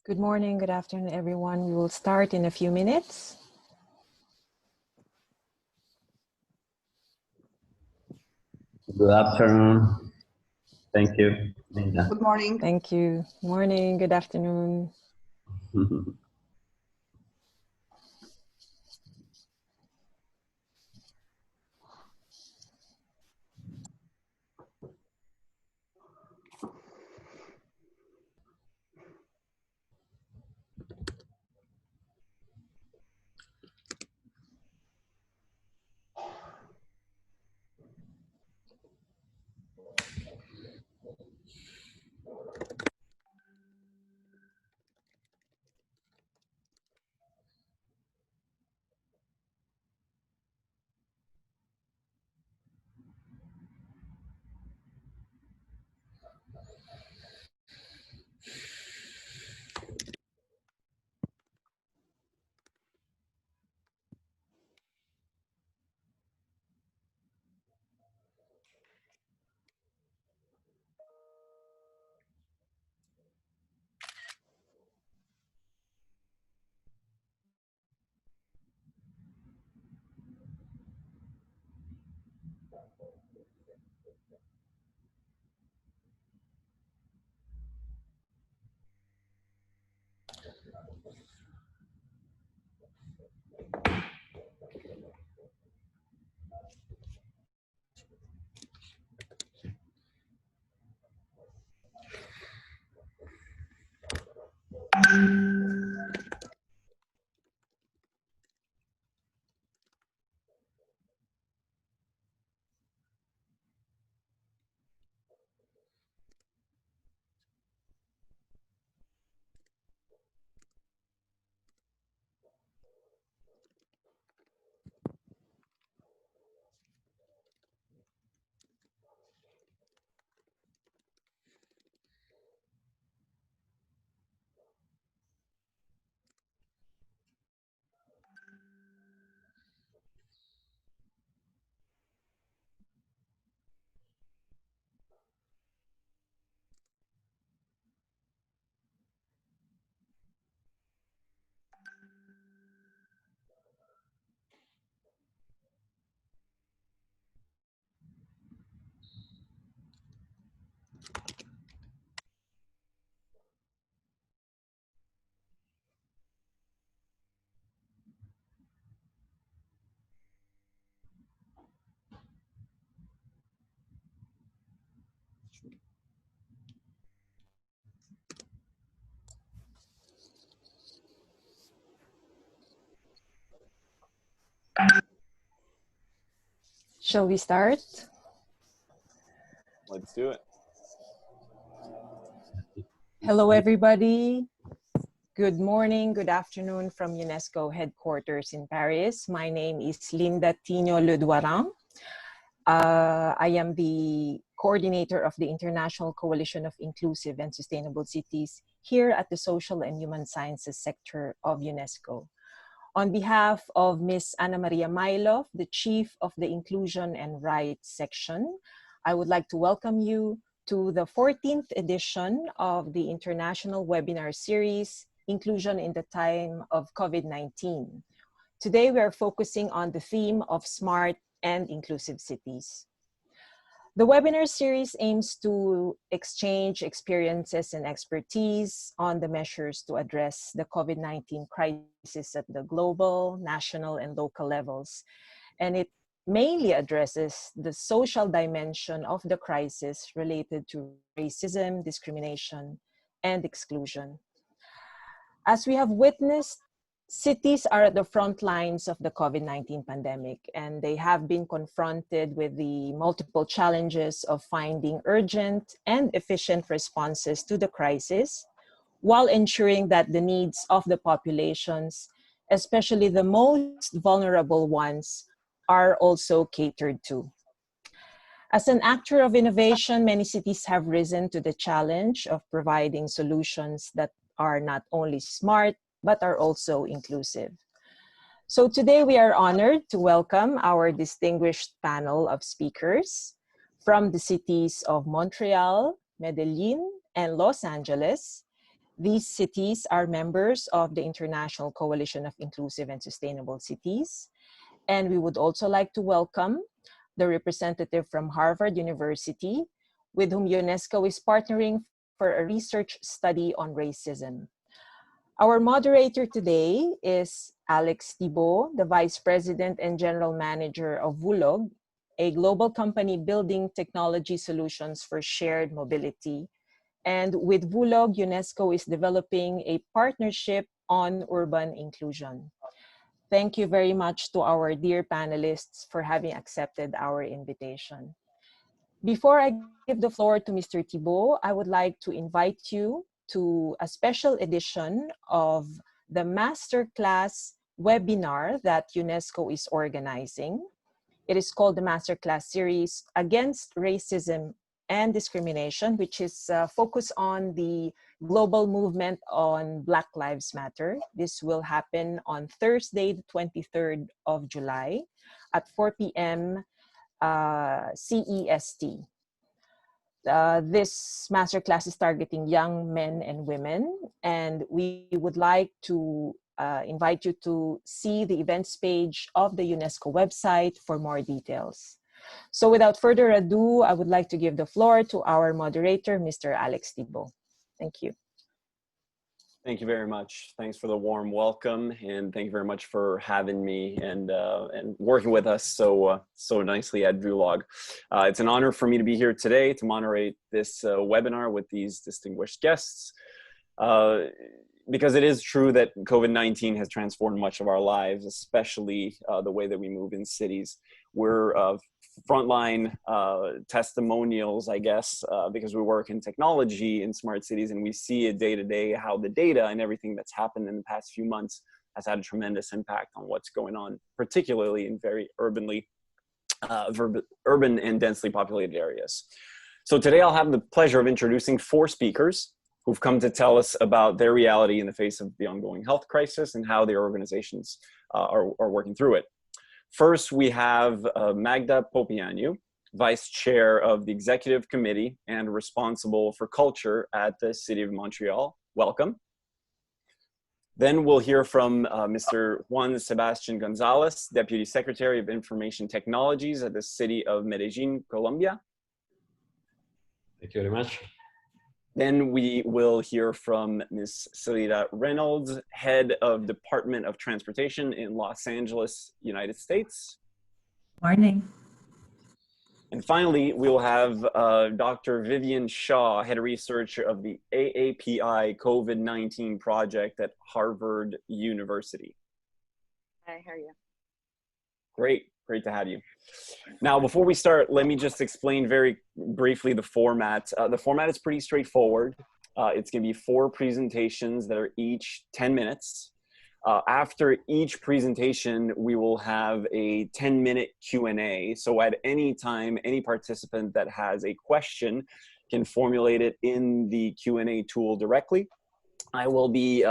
Good morning, good afternoon, everyone. We will start in a few minutes. Good afternoon. Thank you, Magda. Good morning. Thank you. Morning, good afternoon. Shall we start? Let's do it. Hello, everybody. Good morning, good afternoon from UNESCO headquarters in Paris. My name is Linda Tino Ledoiran. I am the coordinator of the International Coalition of Inclusive and Sustainable Cities here at the Social and Human Sciences sector of UNESCO. On behalf of Ms. Ana Maria Mailov, the Chief of the Inclusion and Rights section, I would like to welcome you to the 14th edition of the International Webinar Series, Inclusion in the Time of COVID-19. Today, we are focusing on the theme of smart and inclusive cities. The webinar series aims to exchange experiences and expertise on the measures to address the COVID-19 crisis at the global, national, and local levels. And it mainly addresses the social dimension of the crisis related to racism, discrimination, and exclusion. As we have witnessed, cities are at the front lines of the COVID-19 pandemic, and they have been confronted with the multiple challenges of finding urgent and efficient responses to the crisis, while ensuring that the needs of the populations, especially the most vulnerable ones, are also catered to. As an actor of innovation, many cities have risen to the challenge of providing solutions that are not only smart, but are also inclusive. So today we are honored to welcome our distinguished panel of speakers from the cities of Montreal, Medellin, and Los Angeles. These cities are members of the International Coalition of Inclusive and Sustainable Cities. And we would also like to welcome the representative from Harvard University, with whom UNESCO is partnering for a research study on racism. Our moderator today is Alex Thibault, the Vice President and General Manager of Vulog, a global company building technology solutions for shared mobility. And with Vulog, UNESCO is developing a partnership on urban inclusion. Thank you very much to our dear panelists for having accepted our invitation. Before I give the floor to Mr. Thibault, I would like to invite you to a special edition of the Masterclass webinar that UNESCO is organizing. It is called the Masterclass Series Against Racism and Discrimination, which is focused on the global movement on Black Lives Matter. This will happen on Thursday, the 23rd of July at 4 p.m. CEST. This masterclass is targeting young men and women, and we would like to invite you to see the events page of the UNESCO website for more details. So without further ado, I would like to give the floor to our moderator, Mr. Alex Thibault. Thank you. Thank you very much. Thanks for the warm welcome, and thank you very much for having me and working with us so nicely at Vulog. It's an honor for me to be here today to moderate this webinar with these distinguished guests. Because it is true that COVID-19 has transformed much of our lives, especially the way that we move in cities. We're frontline testimonials, I guess, because we work in technology in smart cities, and we see it day to day how the data and everything that's happened in the past few months has had a tremendous impact on what's going on, particularly in very urban and densely populated areas. So today I'll have the pleasure of introducing 4 speakers who've come to tell us about their reality in the face of the ongoing health crisis and how their organizations are working through it. First, we have Magda Popeanu, Vice Chair of the Executive Committee and responsible for culture at the City of Montreal. Welcome. Then we'll hear from Mr. Juan Sebastián González, Deputy Secretary of Information Technologies at the City of Medellin, Colombia. Thank you very much. Then we will hear from Ms. Seleta Reynolds, Head of Department of Transportation in Los Angeles, United States. Morning. And finally, we'll have Dr. Vivian Shaw, Head of Research of the AAPI COVID-19 project at Harvard University. Hi, how are you? Great, great to have you. Now, before we start, let me just explain very briefly the format. The format is pretty straightforward. It's going to be 4 presentations that are each 10 minutes. After each presentation, we will have a 10-minute Q&A. So at any time, any participant that has a question can formulate it in the Q&A tool directly. I will be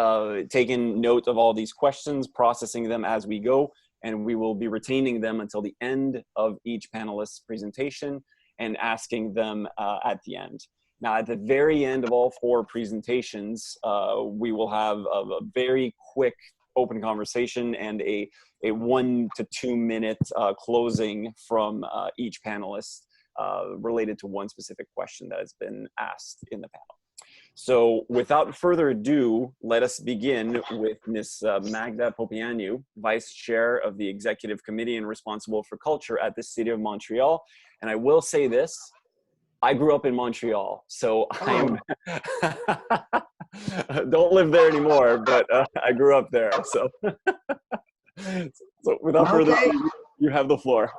taking note of all these questions, processing them as we go, and we will be retaining them until the end of each panelist's presentation and asking them at the end. Now, at the very end of all 4 presentations, we will have a very quick open conversation and a 1 to 2 minute closing from each panelist related to one specific question that has been asked in the panel. So without further ado, let us begin with Ms. Magda Popeanu, Vice Chair of the Executive Committee and responsible for culture at the City of Montreal. And I will say this, I grew up in Montreal, so I'm don't live there anymore, but I grew up there. So, so without further ado, you have the floor.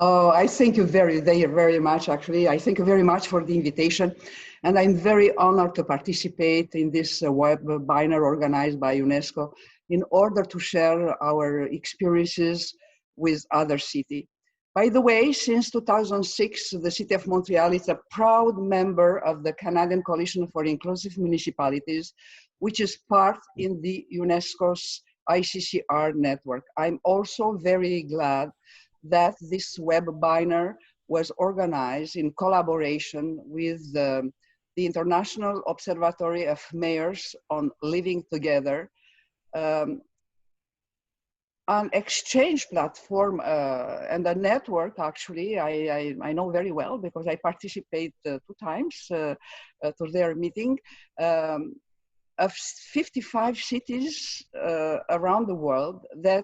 Oh, I thank you very much, actually. I thank you very much for the invitation. And I'm very honored to participate in this webinar organized by UNESCO in order to share our experiences with other cities. By the way, since 2006, the City of Montreal is a proud member of the Canadian Coalition for Inclusive Municipalities, which is part in the UNESCO's ICCAR network. I'm also very glad that this webinar was organized in collaboration with the the International Observatory of Mayors on Living Together, an exchange platform and a network, actually, I know very well because I participate 2 times to their meeting, of 55 cities around the world that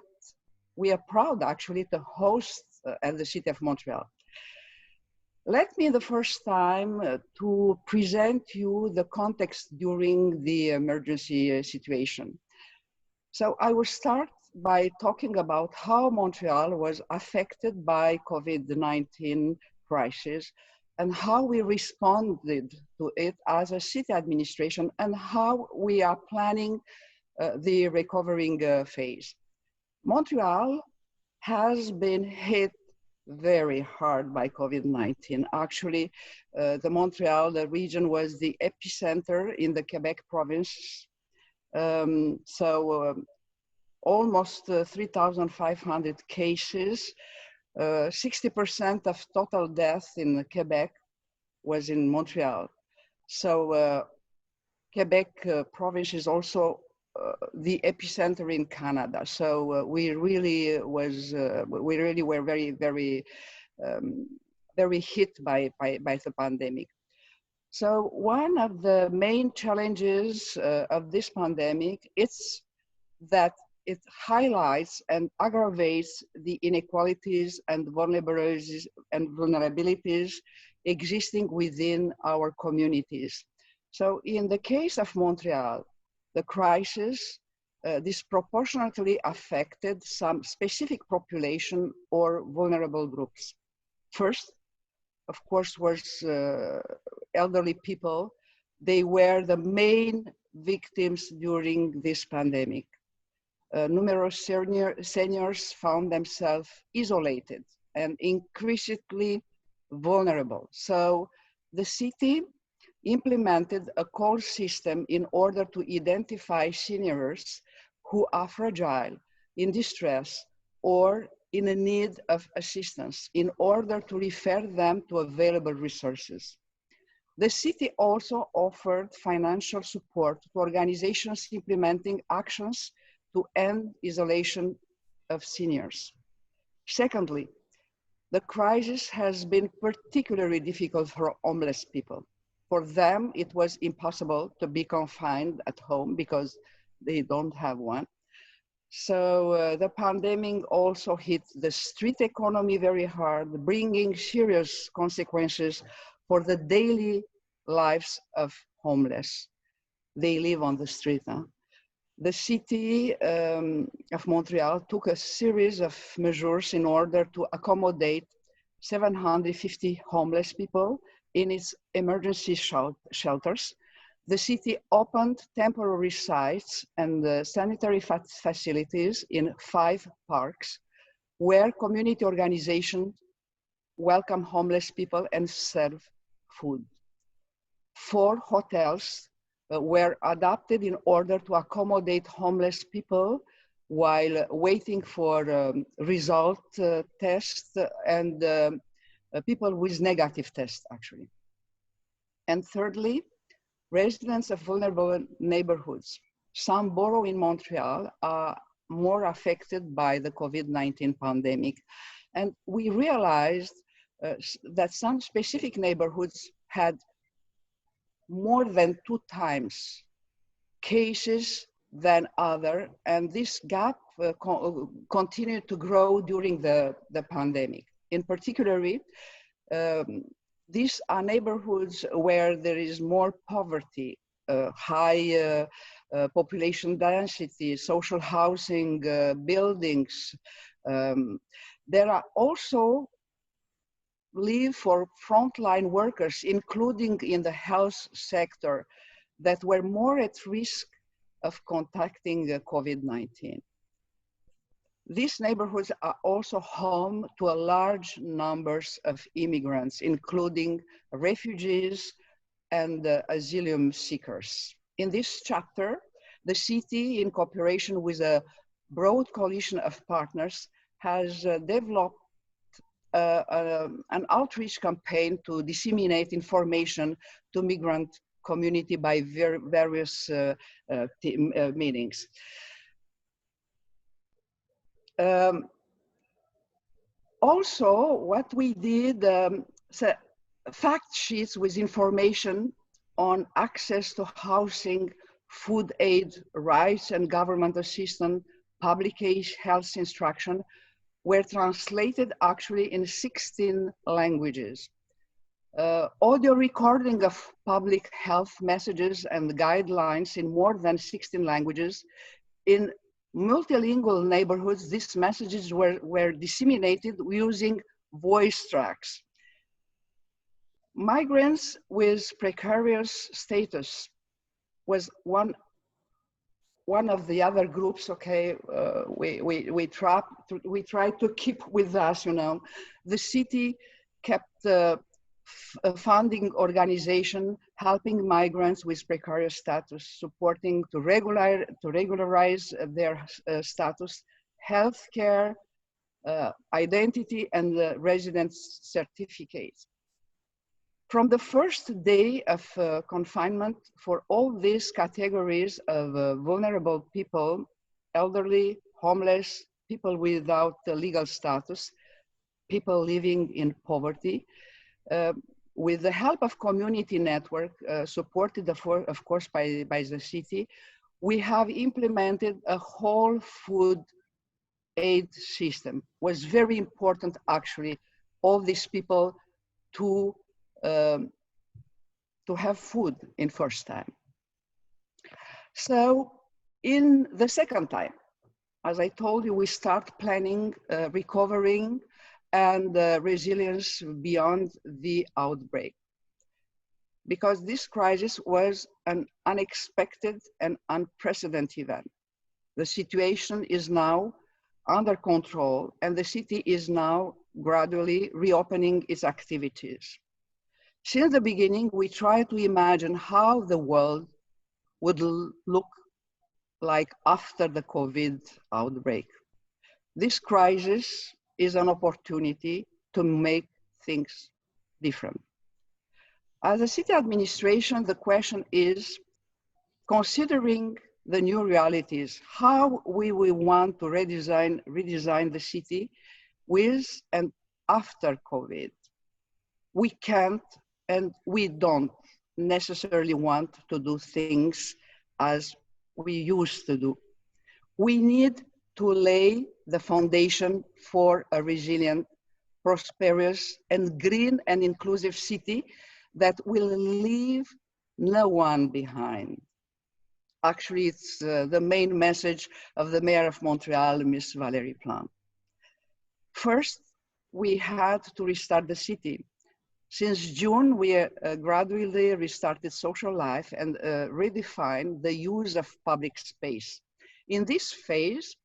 we are proud actually to host at the City of Montreal. Let me the first time to present you the context during the emergency situation. So I will start by talking about how Montreal was affected by COVID-19 crisis and how we responded to it as a city administration and how we are planning the recovering phase. Montreal has been hit very hard by COVID-19. Actually, the region was the epicenter in the Quebec province. Almost 3,500 cases, 60% of total deaths in Quebec was in Montreal. So Quebec province is also the epicenter in Canada. So we really were very, very, very hit by the pandemic. So one of the main challenges of this pandemic is that it highlights and aggravates the inequalities and vulnerabilities existing within our communities. So in the case of Montreal, the crisis disproportionately affected some specific population or vulnerable groups. First, of course, was elderly people. They were the main victims during this pandemic. Numerous seniors found themselves isolated and increasingly vulnerable. So the city implemented a call system in order to identify seniors who are fragile, in distress, or in a need of assistance in order to refer them to available resources. The city also offered financial support to organizations implementing actions to end isolation of seniors. Secondly, the crisis has been particularly difficult for homeless people. For them, it was impossible to be confined at home because they don't have one. So the pandemic also hit the street economy very hard, bringing serious consequences for the daily lives of homeless. They live on the street. Huh? The city of Montreal took a series of measures in order to accommodate 750 homeless people in its emergency shelters. The city opened temporary sites and sanitary facilities in 5 parks where community organizations welcome homeless people and serve food. 4 hotels were adapted in order to accommodate homeless people while waiting for result tests and people with negative tests, actually. And thirdly, residents of vulnerable neighborhoods. Some boroughs in Montreal are more affected by the COVID-19 pandemic. And we realized that some specific neighborhoods had more than 2 times cases than other, and this gap continued to grow during the pandemic. In particular, these are neighborhoods where there is more poverty, high population density, social housing, buildings. There are also leave for frontline workers, including in the health sector, that were more at risk of contacting COVID-19. These neighborhoods are also home to a large numbers of immigrants, including refugees and asylum seekers. In this chapter, the city, in cooperation with a broad coalition of partners, has developed an outreach campaign to disseminate information to migrant community by various meetings. Also, what we did, so fact sheets with information on access to housing, food aid, rights and government assistance, public health instruction were translated actually in 16 languages. Audio recording of public health messages and guidelines in more than 16 languages. In multilingual neighborhoods, these messages were disseminated using voice tracks. Migrants with precarious status was one of the other groups, okay, we tried to keep with us, you know. The city kept funding organization, helping migrants with precarious status, supporting to regularize their status, healthcare, identity, and residence certificates. From the first day of confinement, for all these categories of vulnerable people, elderly, homeless, people without legal status, people living in poverty, with the help of community network, supported of course by the city, we have implemented a whole food aid system. It was very important actually, all these people to have food in first time. So in the second time, as I told you, we start planning, recovering and resilience beyond the outbreak. Because this crisis was an unexpected and unprecedented event. The situation is now under control and the city is now gradually reopening its activities. Since the beginning, we tried to imagine how the world would look like after the COVID outbreak. This crisis is an opportunity to make things different. As a city administration, the question is, considering the new realities, how we want to redesign the city with and after COVID. We can't and we don't necessarily want to do things as we used to do. We need to lay the foundation for a resilient, prosperous, and green and inclusive city that will leave no one behind. Actually, it's the main message of the mayor of Montreal, Ms. Valérie Plante. First, we had to restart the city. Since June, we gradually restarted social life and redefined the use of public space. In this phase,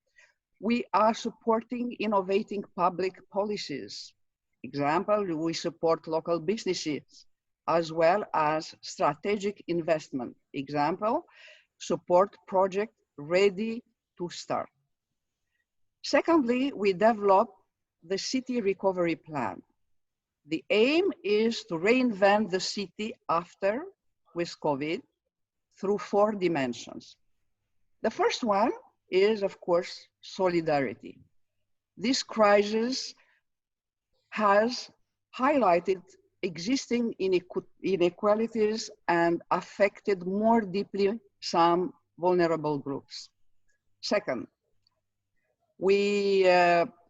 we are supporting innovating public policies. Example, we support local businesses as well as strategic investment. Example, support project ready to start. Secondly, we develop the city recovery plan. The aim is to reinvent the city after with COVID through 4 dimensions. The first one is, of course, solidarity. This crisis has highlighted existing inequalities and affected more deeply some vulnerable groups. Second, we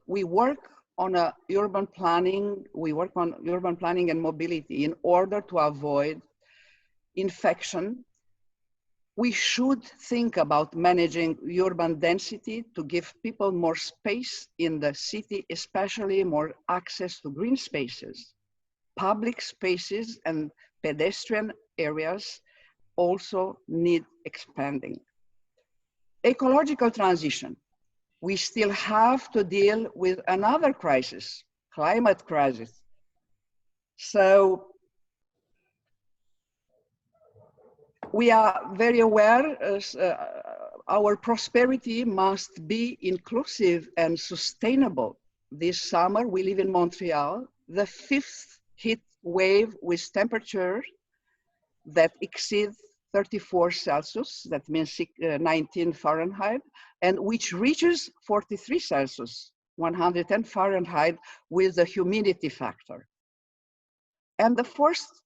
work on urban planning. We work on urban planning and mobility in order to avoid infection. We should think about managing urban density to give people more space in the city, especially more access to green spaces. Public spaces and pedestrian areas also need expanding. Ecological transition. We still have to deal with another crisis, climate crisis. So we are very aware our prosperity must be inclusive and sustainable. this summer, we live in Montreal, the fifth heat wave with temperature that exceeds 34 Celsius, that means 19 Fahrenheit, and which reaches 43 Celsius, 110 Fahrenheit, with the humidity factor. And the first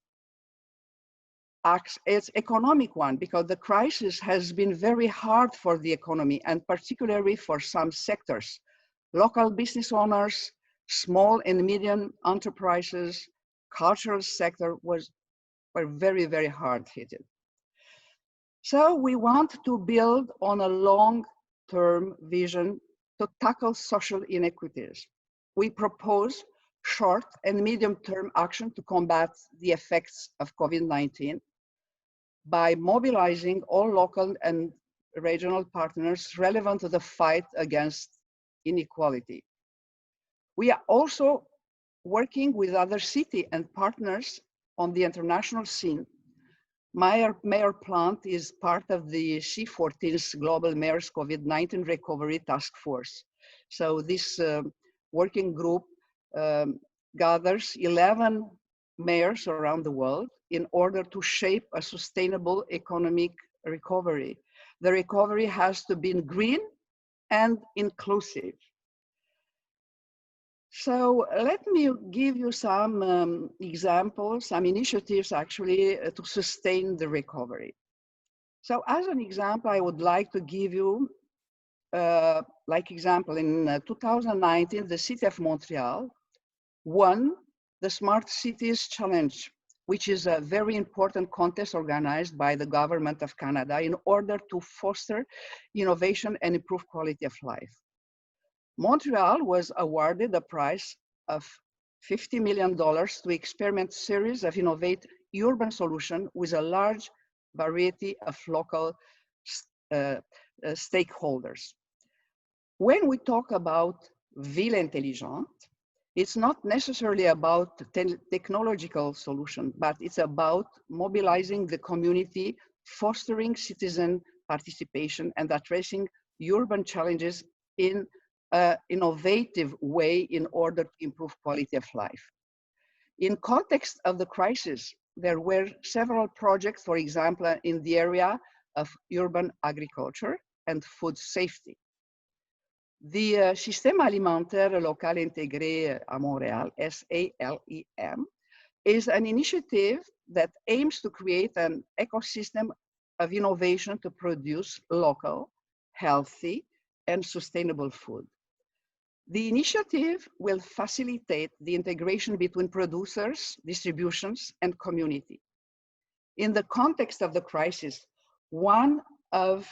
act is economic one, because the crisis has been very hard for the economy, and particularly for some sectors. Local business owners, small and medium enterprises, cultural sector were very, very hard hit. So we want to build on a long-term vision to tackle social inequities. We propose short and medium-term action to combat the effects of COVID-19 by mobilizing all local and regional partners relevant to the fight against inequality. We are also working with other cities and partners on the international scene. Mayor Plant is part of the C14's Global Mayors COVID-19 Recovery Task Force. So this working group gathers 11 mayors around the world in order to shape a sustainable economic recovery. The recovery has to be green and inclusive. So let me give you some examples, some initiatives actually to sustain the recovery. So as an example, I would like to give you, example, in 2019, the city of Montreal won the Smart Cities Challenge, which is a very important contest organized by the government of Canada in order to foster innovation and improve quality of life. Montreal was awarded a prize of $50 million to experiment series of innovative urban solutions with a large variety of local stakeholders. When we talk about ville intelligente, it's not necessarily about technological solution, but it's about mobilizing the community, fostering citizen participation, and addressing urban challenges in an innovative way in order to improve quality of life. In context of the crisis, there were several projects, for example, in the area of urban agriculture and food safety. The Système Alimentaire Local Intégré à Montréal, SALEM, is an initiative that aims to create an ecosystem of innovation to produce local, healthy, and sustainable food. The initiative will facilitate the integration between producers, distributions, and community. In the context of the crisis, one of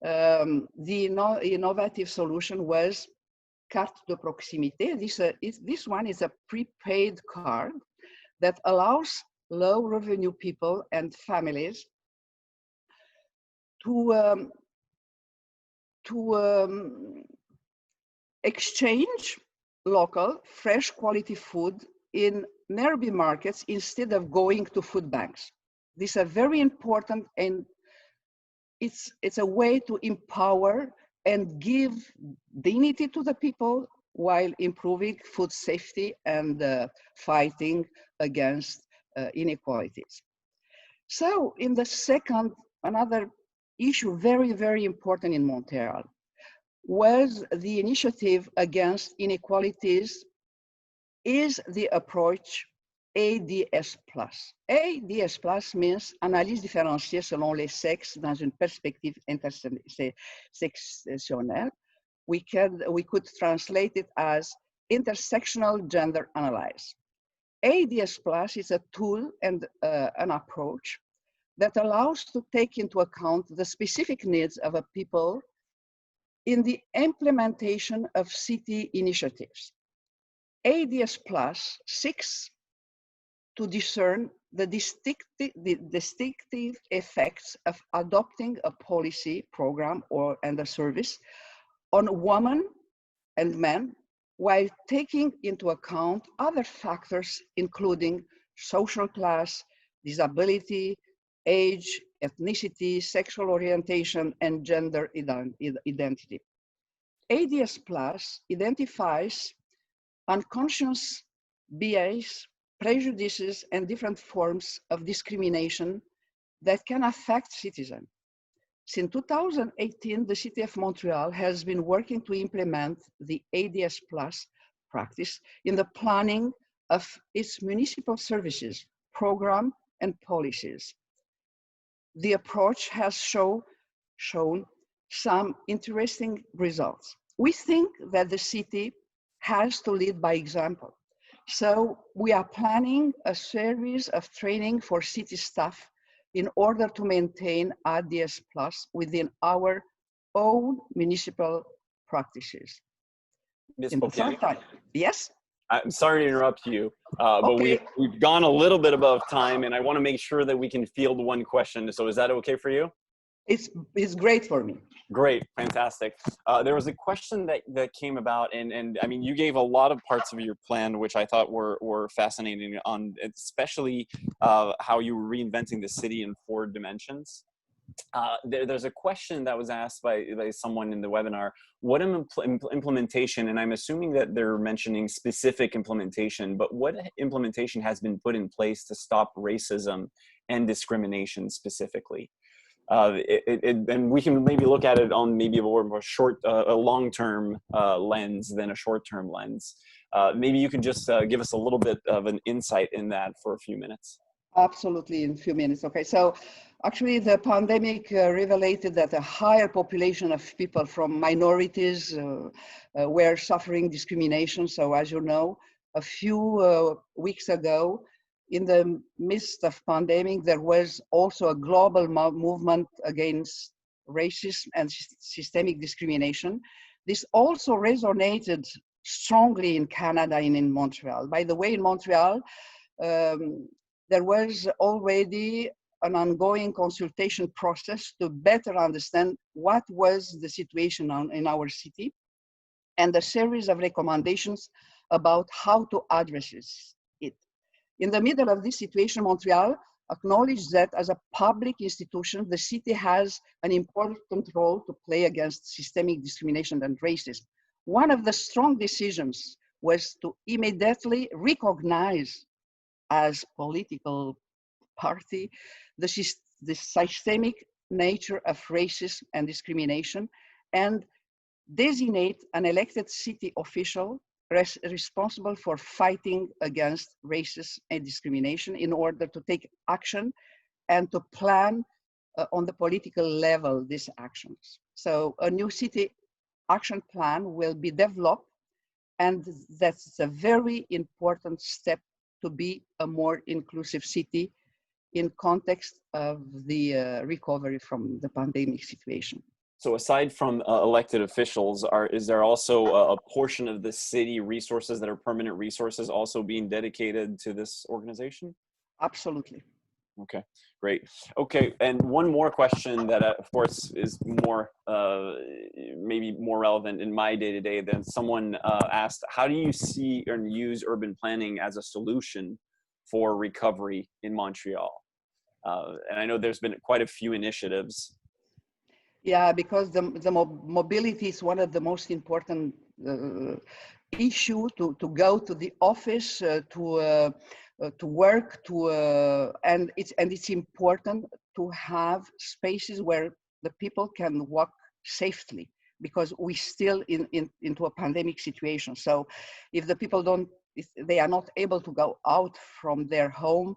the innovative solution was carte de proximité. This one is a prepaid card that allows low revenue people and families to exchange local, fresh quality food in nearby markets instead of going to food banks. These are very important, and it's a way to empower and give dignity to the people while improving food safety and fighting against inequalities. So in the second, another issue very, very important in Montreal was the initiative against inequalities is the approach ADS+. ADS+ means analyse différenciée selon les sexes dans une perspective intersectionnelle. We could translate it as intersectional gender analysis. ADS+ is a tool and an approach that allows to take into account the specific needs of a people in the implementation of city initiatives. ADS+ seeks to discern the distinctive effects of adopting a policy, program, and a service on women and men, while taking into account other factors, including social class, disability, age, ethnicity, sexual orientation, and gender identity. ADS+ identifies unconscious bias, prejudices, and different forms of discrimination that can affect citizens. Since 2018, the City of Montreal has been working to implement the ADS Plus practice in the planning of its municipal services, program, and policies. The approach has shown some interesting results. We think that the city has to lead by example. So we are planning a series of training for city staff in order to maintain ADS Plus within our own municipal practices. Ms. In the Popeanu? third time, yes? I'm sorry to interrupt you, but Okay. we've gone a little bit above time, and I want to make sure that we can field one question. So is that okay for you? It's great for me. Great, fantastic. There was a question that came about, and I mean, you gave a lot of parts of your plan, which I thought were fascinating, on especially how you were reinventing the city in 4 dimensions. There's a question that was asked by someone in the webinar, what implementation, and I'm assuming that they're mentioning specific implementation, but what implementation has been put in place to stop racism and discrimination specifically? And we can maybe look at it on maybe a more a long-term lens than a short-term lens. Maybe you can just give us a little bit of an insight in that for a few minutes. Absolutely, in a few minutes. Okay, so actually the pandemic revealed that a higher population of people from minorities were suffering discrimination. So as you know, a few weeks ago, in the midst of pandemic, there was also a global movement against racism and systemic discrimination. This also resonated strongly in Canada and in Montreal. By the way, in Montreal, there was already an ongoing consultation process to better understand what was the situation in our city, and a series of recommendations about how to address it. In the middle of this situation, Montreal acknowledged that as a public institution, the city has an important role to play against systemic discrimination and racism. One of the strong decisions was to immediately recognize as political party the systemic nature of racism and discrimination, and designate an elected city official responsible for fighting against racism and discrimination in order to take action and to plan on the political level these actions. So a new city action plan will be developed, and that's a very important step to be a more inclusive city in context of the recovery from the pandemic situation. So aside from elected officials, is there also a portion of the city resources that are permanent resources also being dedicated to this organization? Absolutely. Okay, great. Okay, and one more question that of course is more, maybe more relevant in my day-to-day than someone asked, how do you see and use urban planning as a solution for recovery in Montreal? And I know there's been quite a few initiatives. Yeah, because the mobility is one of the most important issue to go to the office, to work, and it's important to have spaces where the people can walk safely, because we still into a pandemic situation. So if the people if they are not able to go out from their home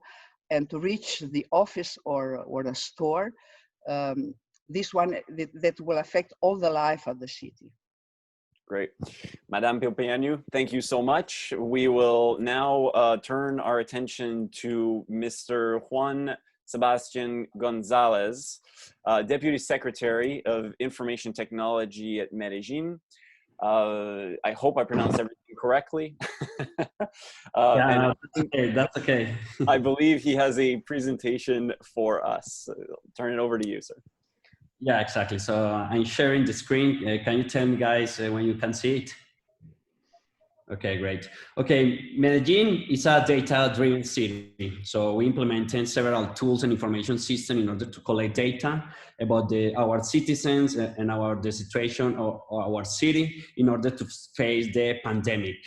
and to reach the office or the store, this one that will affect all the life of the city. Great. Madame Popeanu, thank you so much. We will now turn our attention to Mr. Juan Sebastián González, Deputy Secretary of Information Technology at Medellin. I hope I pronounced everything correctly. Yeah, that's okay. I believe he has a presentation for us. Turn it over to you, sir. Yeah, exactly. So I'm sharing the screen. Can you tell me, guys, when you can see it? Okay, great. Okay, Medellin is a data-driven city. So we implemented several tools and information systems in order to collect data about our citizens and the situation of our city in order to face the pandemic.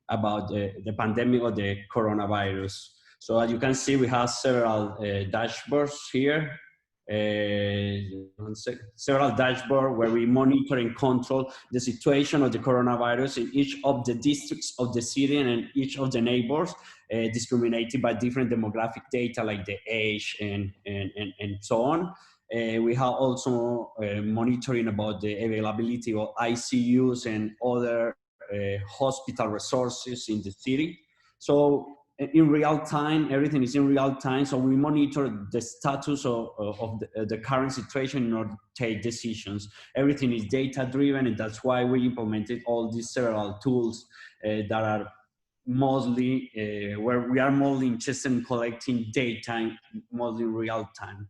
about the pandemic of the coronavirus. So as you can see, we have several dashboards here. Several dashboards where we monitor and control the situation of the coronavirus in each of the districts of the city and in each of the neighbors, discriminated by different demographic data like the age and so on. We have also monitoring about the availability of ICUs and other hospital resources in the city. So in real time, everything is in real time. So we monitor the status of the current situation in order to take decisions. Everything is data driven, and that's why we implemented all these several tools that are mostly where we are mostly interested in collecting data mostly in real time.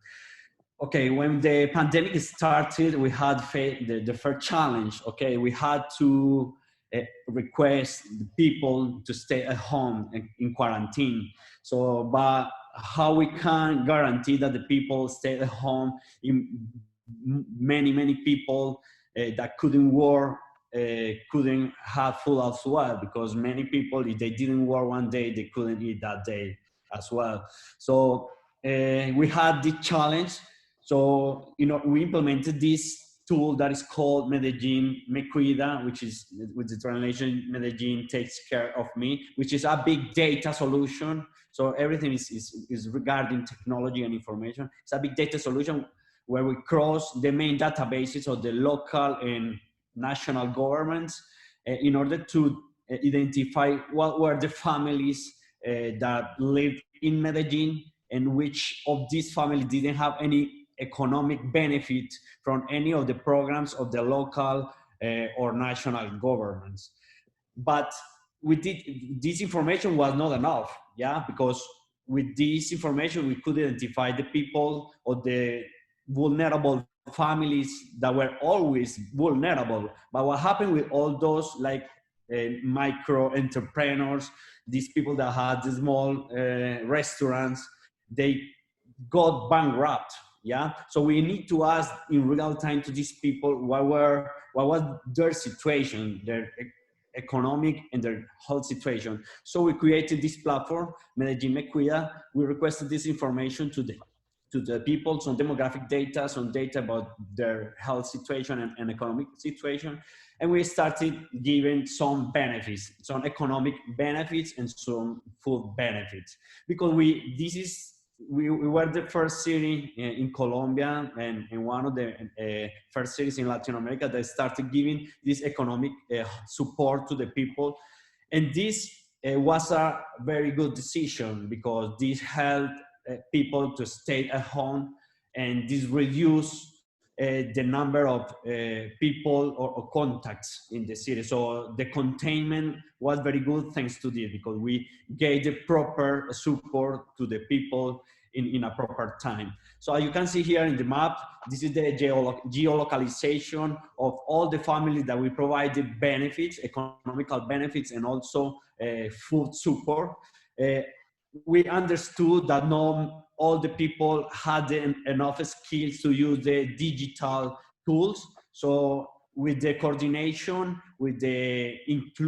Okay, when the pandemic started, we had the first challenge. Okay, we had to request the people to stay at home in quarantine. So, but how we can guarantee that the people stay at home? Many people that couldn't work couldn't have food as well, because many people, if they didn't work one day, they couldn't eat that day as well. So we had this challenge. So, you know, we implemented this tool that is called Medellin Me Cuida, which is, with the translation, Medellin takes care of me, which is a big data solution. So everything is regarding technology and information. It's a big data solution where we cross the main databases of the local and national governments in order to identify what were the families that lived in Medellin, and which of these families didn't have any economic benefit from any of the programs of the local or national governments. But this information was not enough, yeah, because with this information we could identify the people or the vulnerable families that were always vulnerable. But what happened with all those, like micro entrepreneurs, these people that had the small restaurants, they got bankrupt. Yeah, so we need to ask in real time to these people what was their situation, their economic and their health situation. So we created this platform, Medellin Me Cuida. We requested this information to the people, some demographic data, some data about their health situation and economic situation. And we started giving some benefits, some economic benefits and some food benefits, because we were the first city in Colombia and one of the first cities in Latin America that started giving this economic support to the people. And this was a very good decision, because this helped people to stay at home, and this reduced the number of people or contacts in the city. So the containment was very good thanks to this, because we gave the proper support to the people in a proper time. So you can see here in the map, this is the geolocalization of all the families that we provided benefits, economical benefits, and also food support. We understood that not all the people had enough skills to use the digital tools. So with the coordination, with the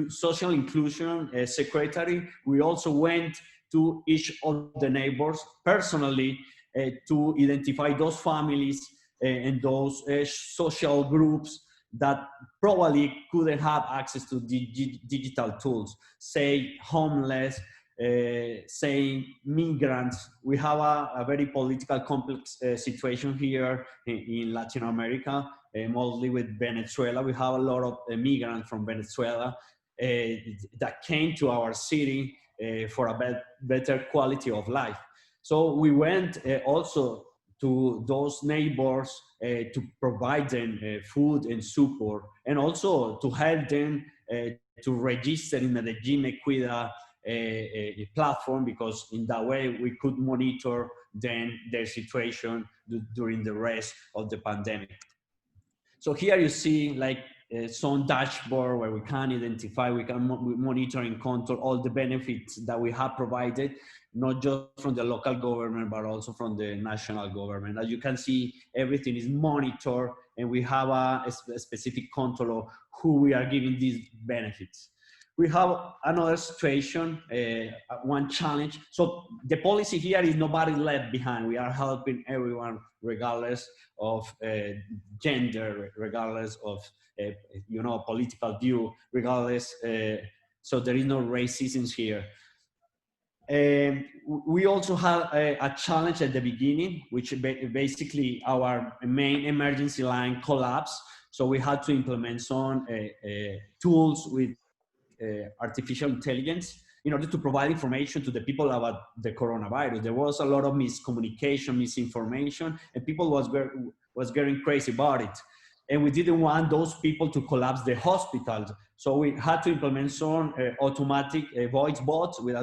social inclusion secretary, we also went to each of the neighbors personally to identify those families and those social groups that probably couldn't have access to digital tools, say homeless, saying migrants. We have a very political complex situation here in Latin America, mostly with Venezuela. We have a lot of migrants from Venezuela that came to our city for a better quality of life. So we went also to those neighbors to provide them food and support, and also to help them to register in the Medellin Me Cuida a platform, because in that way we could monitor then their situation during the rest of the pandemic. So here you see like some dashboard where we can identify, we can monitor and control all the benefits that we have provided, not just from the local government, but also from the national government. As you can see, everything is monitored, and we have a specific control of who we are giving these benefits. we have another situation, one challenge. So the policy here is nobody left behind. We are helping everyone regardless of gender, regardless of, political view, regardless. So there is no racism here. We also had a challenge at the beginning, which basically our main emergency line collapsed. So we had to implement some tools with artificial intelligence in order to provide information to the people about the coronavirus. There was a lot of miscommunication, misinformation, and people was getting crazy about it. And we didn't want those people to collapse the hospitals. So we had to implement some automatic voice bots with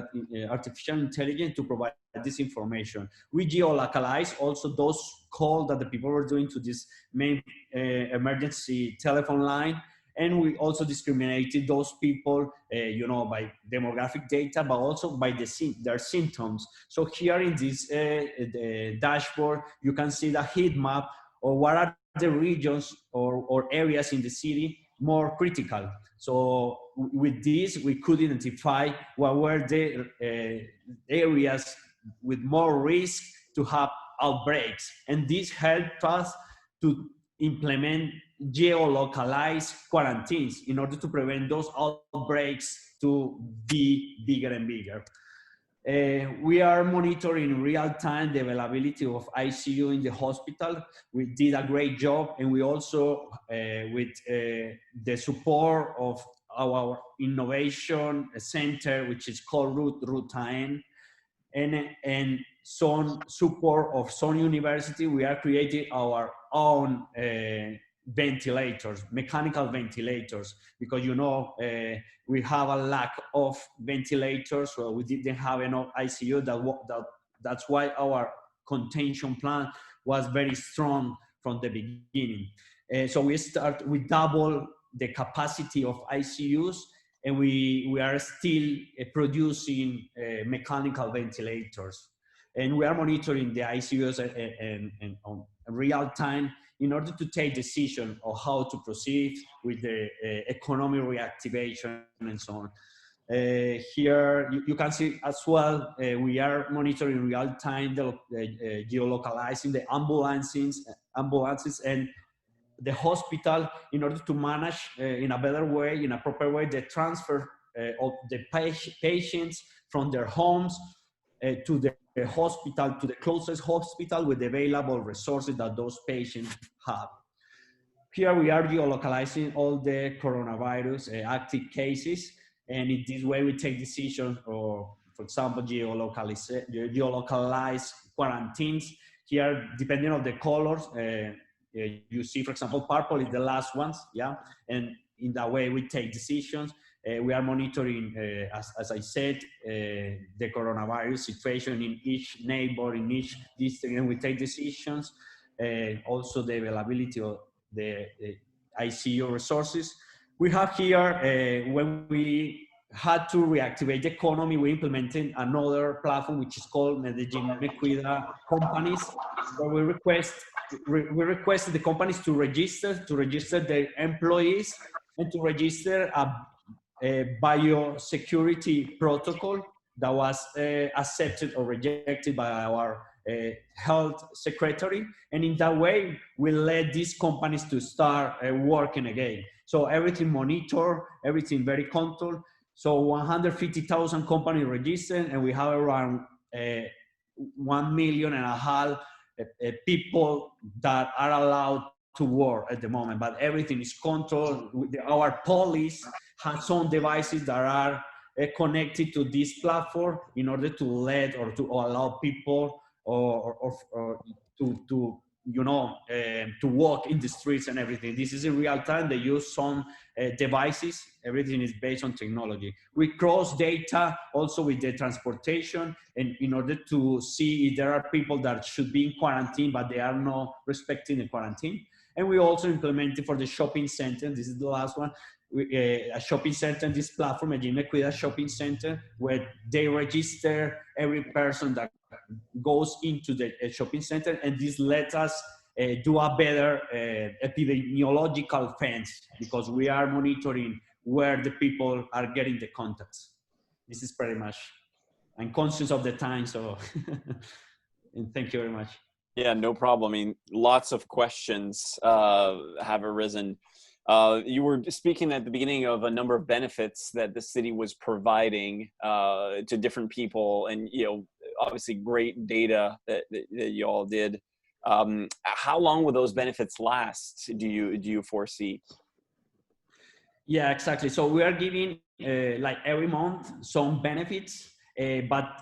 artificial intelligence to provide this information. We geolocalize also those calls that the people were doing to this main emergency telephone line. And we also discriminated those people, by demographic data, but also by their symptoms. So here in this the dashboard, you can see the heat map, or what are the regions or areas in the city more critical. So with this, we could identify what were the areas with more risk to have outbreaks. And this helped us to implement geolocalized quarantines in order to prevent those outbreaks to be bigger and bigger. We are monitoring in real time the availability of ICU in the hospital. We did a great job, and we also, with the support of our innovation center, which is called Rutain, and some support of some university, we are creating our own ventilators, mechanical ventilators, because we have a lack of ventilators, so we didn't have enough ICU. That's why our contention plan was very strong from the beginning. So we double the capacity of ICUs, and we are still producing mechanical ventilators. And we are monitoring the ICUs and on real time in order to take decision on how to proceed with the economic reactivation and so on. Here you can see as well, we are monitoring real time the geolocalizing the ambulances and the hospital in order to manage in a better way, in a proper way, the transfer of the patients from their homes to the hospital, to the closest hospital with the available resources that those patients have. Here we are geolocalizing all the coronavirus active cases, and in this way we take decisions, or for example, geolocalized quarantines. Here, depending on the colors, you see, for example, purple is the last ones, yeah? And in that way we take decisions. We are monitoring, as I said, the coronavirus situation in each neighbor, in each district, and we take decisions. Also the availability of the ICU resources. We have here, when we had to reactivate the economy, we implemented another platform which is called Medellin Cuida companies, where we requested the companies to register their employees and to register a biosecurity protocol that was accepted or rejected by our health secretary. And in that way, we led these companies to start working again. So everything monitored, everything very controlled. So 150,000 companies registered, and we have around 1.5 million people that are allowed to work at the moment, but everything is controlled. Our police has some devices that are connected to this platform in order to let or to allow people or to walk in the streets and everything. This is in real time. They use some devices. Everything is based on technology. We cross data also with the transportation, and in order to see if there are people that should be in quarantine, but they are not respecting the quarantine. And we also implemented for the shopping center, this is the last one, a shopping center, this platform, a Inequalities shopping center, where they register every person that goes into the shopping center, and this lets us do a better epidemiological fence, because we are monitoring where the people are getting the contacts. This is pretty much, I'm conscious of the time, so and thank you very much. Yeah, no problem. I mean, lots of questions have arisen. You were speaking at the beginning of a number of benefits that the city was providing to different people, and obviously great data that you all did. How long will those benefits last? Do you foresee? Yeah, exactly. So we are giving like every month some benefits, but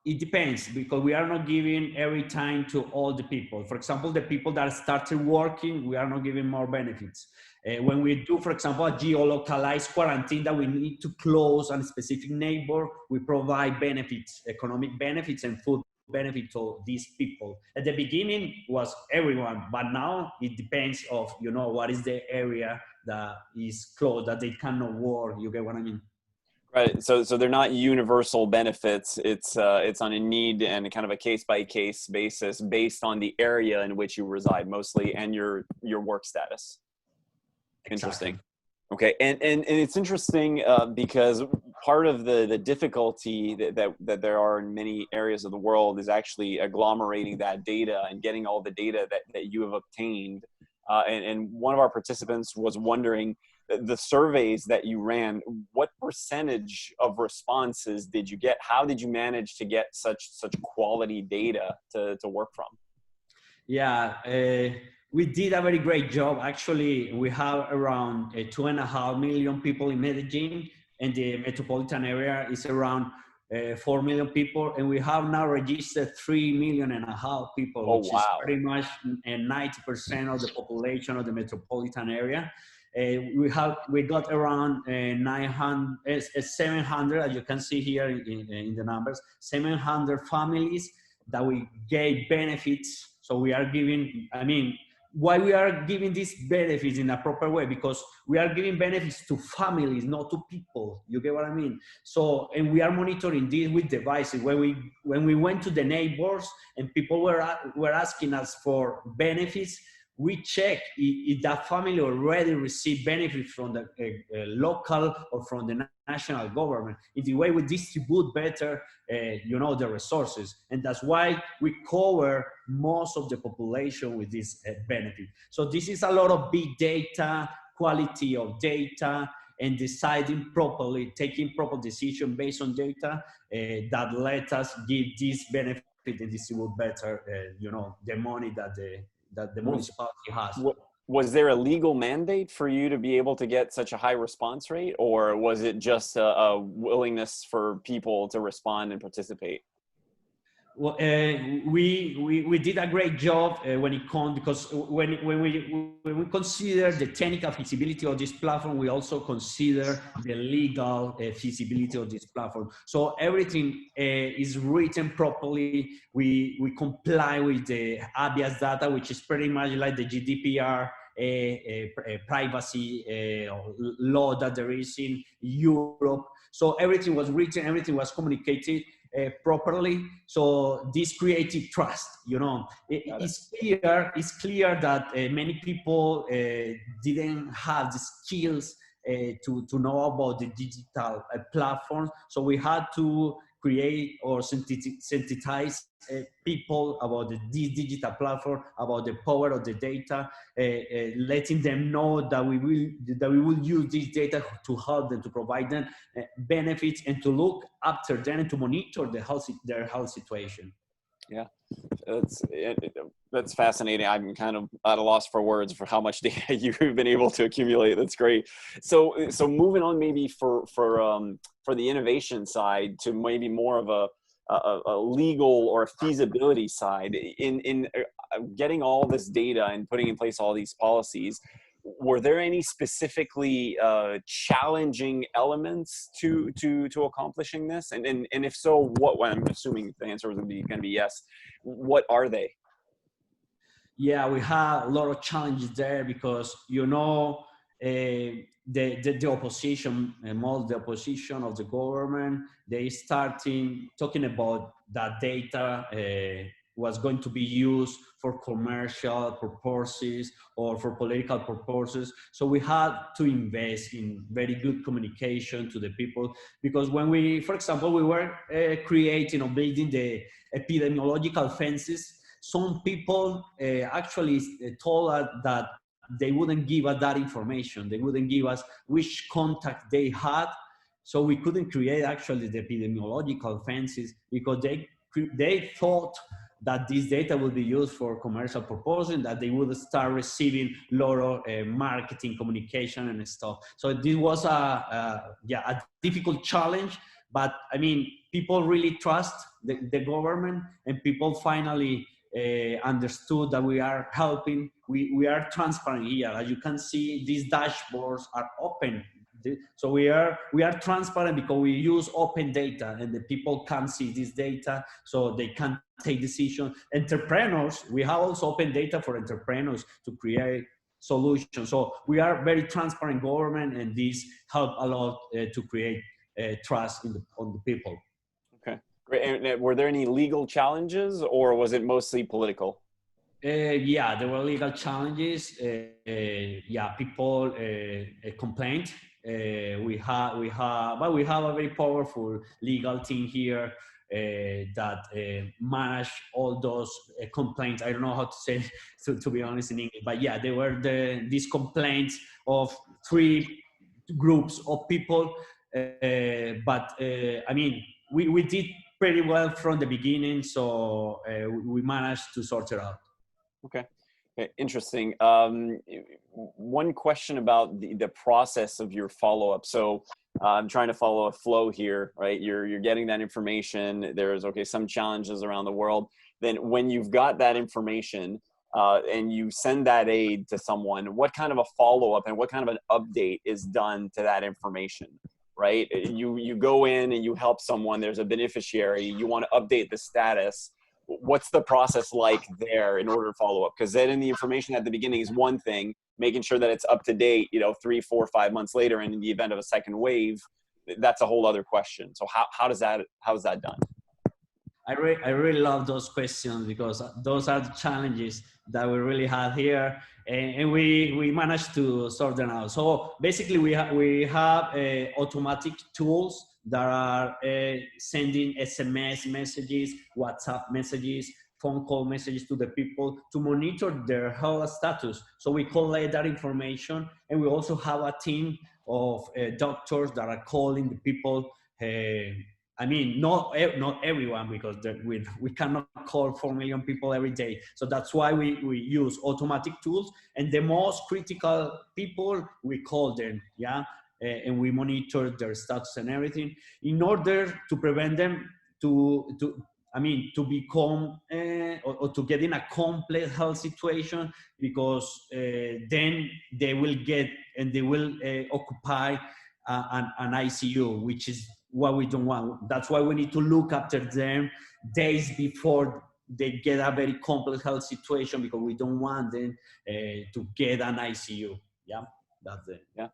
it depends because we are not giving every time to all the people. For example, the people that started working, we are not giving more benefits. When we do, for example, a geolocalized quarantine that we need to close on a specific neighbor, we provide benefits, economic benefits and food benefit to these people. At the beginning was everyone, but now it depends of, what is the area that is closed, that they cannot work. You get what I mean? Right. So they're not universal benefits. It's on a need and kind of a case by case basis based on the area in which you reside mostly and your work status. Interesting. Exactly. Okay. And it's interesting because part of the difficulty that there are in many areas of the world is actually agglomerating that data and getting all the data that you have obtained. And one of our participants was wondering, the surveys that you ran, what percentage of responses did you get? How did you manage to get such quality data to work from? Yeah, we did a very great job. Actually, we have around 2.5 million people in Medellin, and the metropolitan area is around 4 million people, and we have now registered 3.5 million people, Oh, which wow. is pretty much 90% of the population of the metropolitan area. We got around 700, as you can see here in the numbers, 700 families that we gave benefits. So we are giving, why we are giving these benefits in a proper way? Because we are giving benefits to families, not to people. You get what I mean? So, and we are monitoring this with devices. When we went to the neighbors and people were asking us for benefits, we check if that family already received benefits from the local or from the national government. In the way we distribute better, the resources. And that's why we cover most of the population with this benefit. So this is a lot of big data, quality of data, and deciding properly, taking proper decision based on data that let us give this benefit and distribute better, the money that the municipality has. Was there a legal mandate for you to be able to get such a high response rate, or was it just a willingness for people to respond and participate? Well, we did a great job when it comes, because when we consider the technical feasibility of this platform, we also consider the legal feasibility of this platform. So everything is written properly. We comply with the habeas data, which is pretty much like the GDPR privacy law that there is in Europe. So everything was written, everything was communicated properly. So this created trust, it's clear that many people didn't have the skills to know about the digital platforms. So we had to create or sensitize people about the digital platform, about the power of the data, letting them know that we will use this data to help them, to provide them benefits, and to look after them and to monitor their health situation. Yeah, that's fascinating. I'm kind of at a loss for words for how much data you've been able to accumulate. That's great. So moving on, maybe for the innovation side to maybe more of a legal or a feasibility side in getting all this data and putting in place all these policies. Were there any specifically challenging elements to accomplishing this? And if so, what? Well, I'm assuming the answer was going to be yes. What are they? Yeah, we have a lot of challenges there because the opposition, most the opposition of the government, they starting talking about that data was going to be used for commercial purposes or for political purposes. So we had to invest in very good communication to the people, because when we, for example, we were creating or building the epidemiological fences, some people actually told us that they wouldn't give us that information. They wouldn't give us which contact they had. So we couldn't create actually the epidemiological fences, because they thought that this data would be used for commercial purposes, and that they would start receiving a lot of marketing, communication, and stuff. So this was a difficult challenge, but I mean, people really trust the government, and people finally understood that we are helping. We are transparent here. As you can see, these dashboards are open. So we are transparent because we use open data, and the people can see this data, so they can take decisions. Entrepreneurs, we have also open data for entrepreneurs to create solutions. So we are very transparent government, and this help a lot to create trust on the people. Okay, great. And were there any legal challenges, or was it mostly political? Yeah, there were legal challenges. People complained. We have a very powerful legal team here that manage all those complaints. I don't know how to say it, to be honest, in English, but yeah, there were these complaints of 3 groups of people. I mean, we did pretty well from the beginning, so we managed to sort it out. Okay, interesting. One question about the process of your follow-up. So I'm trying to follow a flow here, right? You're getting that information. There's some challenges around the world. Then when you've got that information and you send that aid to someone, what kind of a follow-up and what kind of an update is done to that information, right? You go in and you help someone. There's a beneficiary. You want to update the status. What's the process like there in order to follow up? Because then in the information at the beginning is one thing, making sure that it's up to date, 3, 4, 5 months later, and in the event of a second wave, that's a whole other question. So how is that done? I really love those questions, because those are the challenges that we really have here, and we managed to sort them out. So basically we have automatic tools that are sending SMS messages, WhatsApp messages, phone call messages to the people to monitor their health status. So we collect that information, and we also have a team of doctors that are calling the people. I mean, not everyone, because we cannot call 4 million people every day. So that's why we use automatic tools, and the most critical people, we call them, and we monitor their status and everything in order to prevent them to become or to get in a complex health situation, because then they will occupy an ICU, which is what we don't want. That's why we need to look after them days before they get a very complex health situation, because we don't want them to get an ICU. Yeah, that's it. Yeah.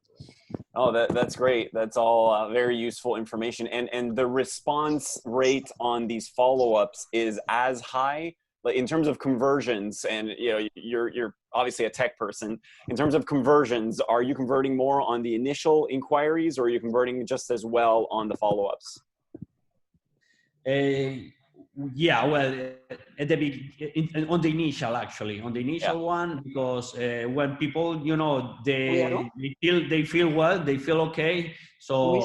Oh, that's great. That's all very useful information. And the response rate on these follow-ups is as high, like in terms of conversions, and you're obviously a tech person. In terms of conversions, are you converting more on the initial inquiries, or are you converting just as well on the follow-ups? Yeah, well, at on the initial one, because when people, they feel well, they feel okay. So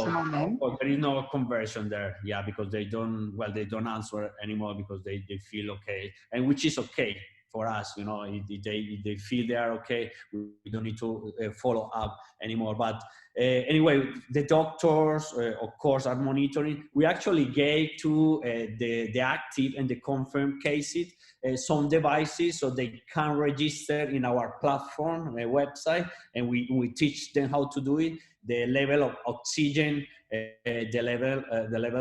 there is no conversion there. Yeah, because they don't answer anymore, because they feel okay, and which is okay for us. If they feel they are okay, we don't need to follow up anymore. But anyway, the doctors, of course, are monitoring. We actually gave to the active and the confirmed cases some devices, so they can register in our platform, website, and we teach them how to do it. the level of oxygen, the level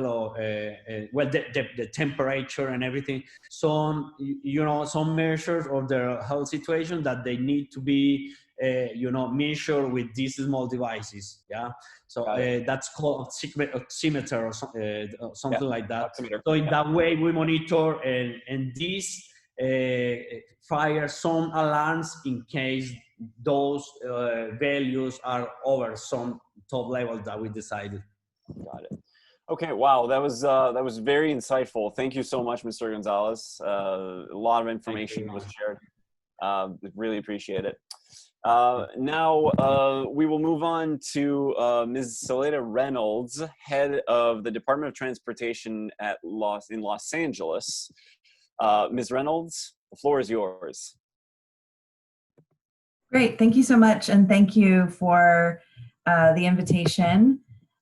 of the temperature and everything. Some some measures of their health situation that they need to be measured with these small devices. Yeah, so that's called oximeter or something like that. Oximeter. So in that way we monitor, and this fire some alarms in case those values are over some top level that we decided. Got it. Okay, wow, that was very insightful. Thank you so much, Mr. González. A lot of information was shared. Really appreciate it. Now we will move on to Ms. Seleta Reynolds, head of the Department of Transportation in Los Angeles. Ms. Reynolds, the floor is yours. Great, thank you so much, and thank you for the invitation.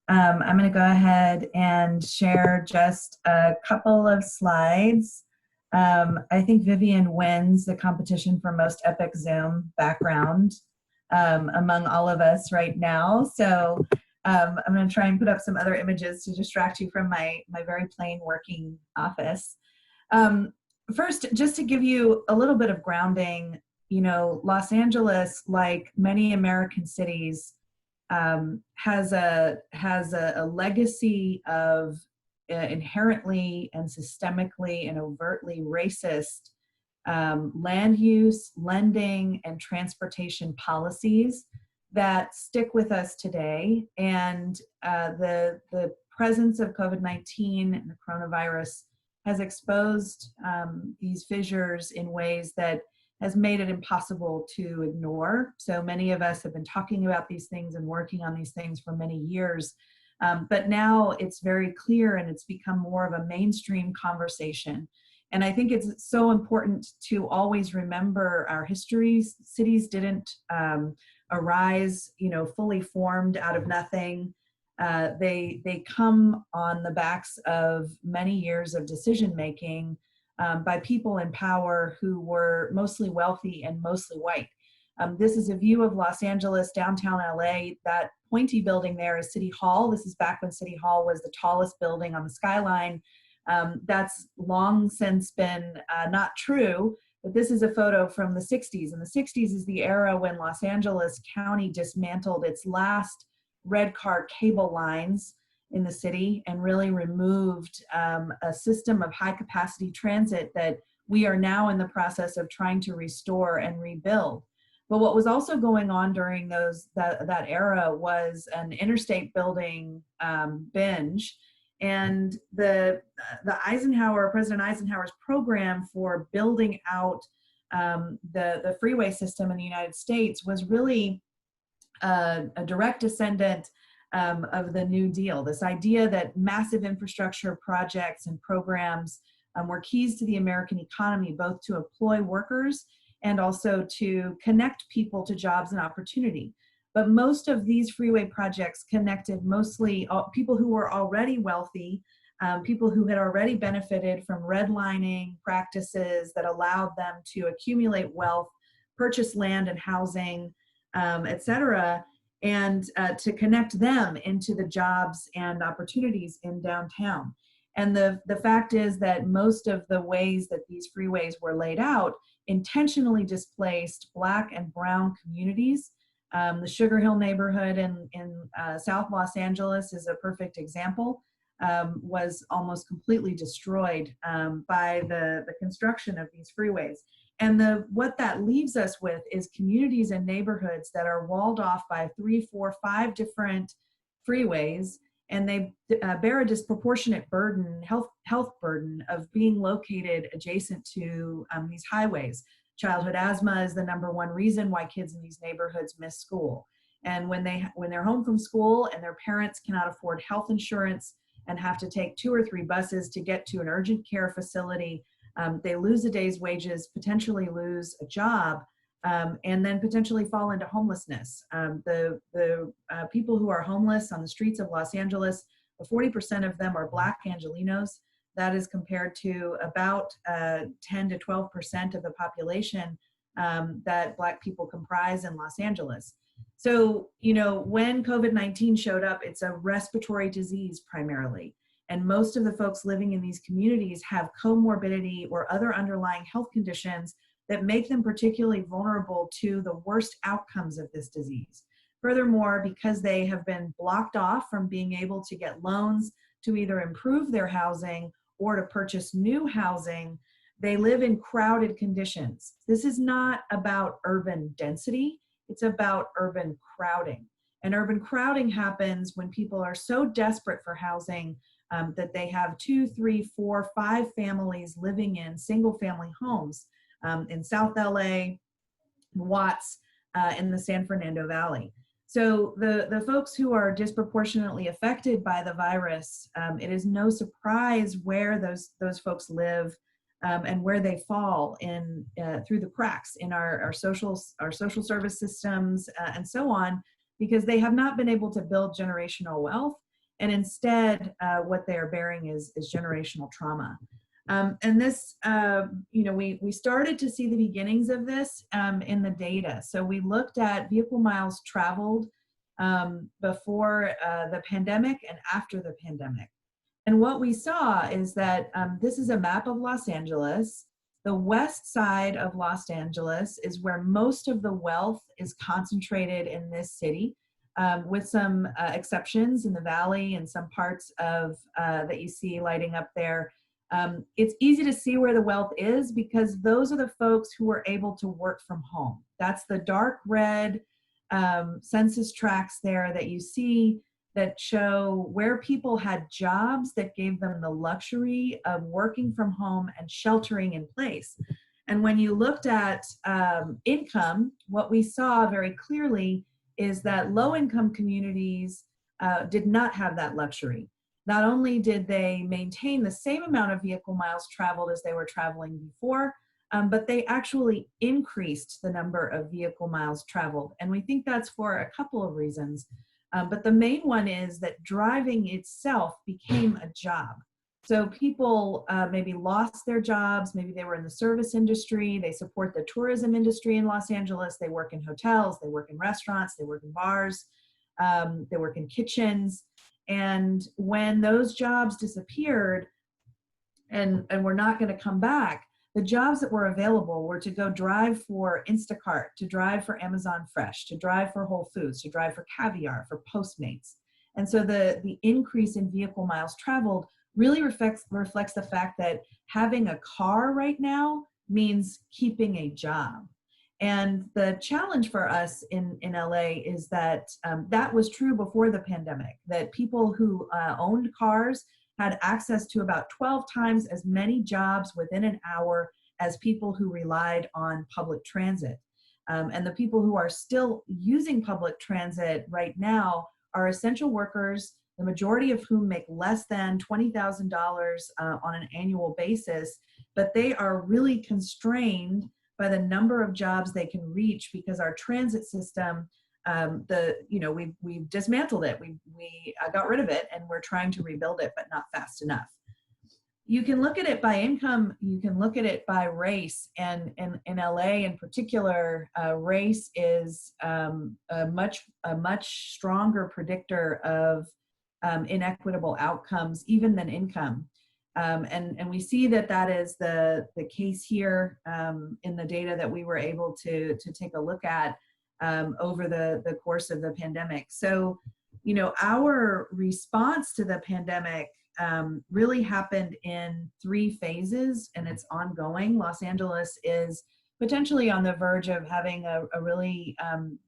I'm going to go ahead and share just a couple of slides. I think Vivian wins the competition for most epic Zoom background among all of us right now. So I'm going to try and put up some other images to distract you from my very plain working office. First, just to give you a little bit of grounding, Los Angeles, like many American cities, has a legacy of inherently and systemically and overtly racist land use, lending, and transportation policies that stick with us today. And the presence of COVID-19 and the coronavirus has exposed these fissures in ways that has made it impossible to ignore. So many of us have been talking about these things and working on these things for many years. But now it's very clear, and it's become more of a mainstream conversation. And I think it's so important to always remember our histories. Cities didn't arise, fully formed out of nothing. They come on the backs of many years of decision making by people in power who were mostly wealthy and mostly white. This is a view of Los Angeles, downtown LA. That pointy building there is City Hall. This is back when City Hall was the tallest building on the skyline. That's long since been not true, but this is a photo from the 60s. And the 60s is the era when Los Angeles County dismantled its last red car cable lines in the city and really removed a system of high capacity transit that we are now in the process of trying to restore and rebuild. But what was also going on during that era was an interstate building binge, and the President Eisenhower's program for building out the freeway system in the United States was really a direct descendant of the New Deal. This idea that massive infrastructure projects and programs were keys to the American economy, both to employ workers and also to connect people to jobs and opportunity. But most of these freeway projects connected mostly people who were already wealthy, people who had already benefited from redlining practices that allowed them to accumulate wealth, purchase land and housing, et cetera, and to connect them into the jobs and opportunities in downtown. And the fact is that most of the ways that these freeways were laid out intentionally displaced Black and brown communities. The Sugar Hill neighborhood in South Los Angeles is a perfect example, was almost completely destroyed by the construction of these freeways. And what that leaves us with is communities and neighborhoods that are walled off by 3, 4, 5 different freeways, and they bear a disproportionate burden, health burden of being located adjacent to these highways. Childhood asthma is the #1 reason why kids in these neighborhoods miss school. And when they're home from school and their parents cannot afford health insurance and have to take 2 or 3 buses to get to an urgent care facility, they lose a day's wages, potentially lose a job, and then potentially fall into homelessness. The people who are homeless on the streets of Los Angeles, 40% of them are Black Angelenos. That is compared to about 10 to 12% of the population that Black people comprise in Los Angeles. So, you know, when COVID-19 showed up, it's a respiratory disease primarily. And most of the folks living in these communities have comorbidity or other underlying health conditions that make them particularly vulnerable to the worst outcomes of this disease. Furthermore, because they have been blocked off from being able to get loans to either improve their housing or to purchase new housing, they live in crowded conditions. This is not about urban density, it's about urban crowding. And urban crowding happens when people are so desperate for housing that they have 2, 3, 4, 5 families living in single family homes in South LA, Watts, in the San Fernando Valley. So the folks who are disproportionately affected by the virus, it is no surprise where those folks live and where they fall in through the cracks in our social service systems and so on, because they have not been able to build generational wealth, and instead what they are bearing is generational trauma. And this, you know, we started to see the beginnings of this in the data. So we looked at vehicle miles traveled before the pandemic and after the pandemic. And what we saw is that this is a map of Los Angeles. The west side of Los Angeles is where most of the wealth is concentrated in this city, with some exceptions in the valley and some parts of that you see lighting up there. It's easy to see where the wealth is because those are the folks who are able to work from home. That's the dark red census tracts there that you see that show where people had jobs that gave them the luxury of working from home and sheltering in place. And when you looked at income, what we saw very clearly is that low-income communities did not have that luxury. Not only did they maintain the same amount of vehicle miles traveled as they were traveling before, but they actually increased the number of vehicle miles traveled. And we think that's for a couple of reasons. But the main one is that driving itself became a job. So people maybe lost their jobs, maybe they were in the service industry, they support the tourism industry in Los Angeles, they work in hotels, they work in restaurants, they work in bars, they work in kitchens. And when those jobs disappeared and were not going to come back, the jobs that were available were to go drive for Instacart, to drive for Amazon Fresh, to drive for Whole Foods, to drive for Caviar, for Postmates. And so the increase in vehicle miles traveled really reflects the fact that having a car right now means keeping a job. And the challenge for us in LA is that that was true before the pandemic, that people who owned cars had access to about 12 times as many jobs within an hour as people who relied on public transit. And the people who are still using public transit right now are essential workers, the majority of whom make less than $20,000 on an annual basis, but they are really constrained by the number of jobs they can reach because our transit system, we've dismantled it. We got rid of it, and we're trying to rebuild it, but not fast enough. You can look at it by income. You can look at it by race, and in LA in particular, race is a much stronger predictor of inequitable outcomes, even than income. And we see that is the case here in the data that we were able to take a look at over the course of the pandemic. So, you know, our response to the pandemic really happened in 3 phases, and it's ongoing. Los Angeles is potentially on the verge of having a really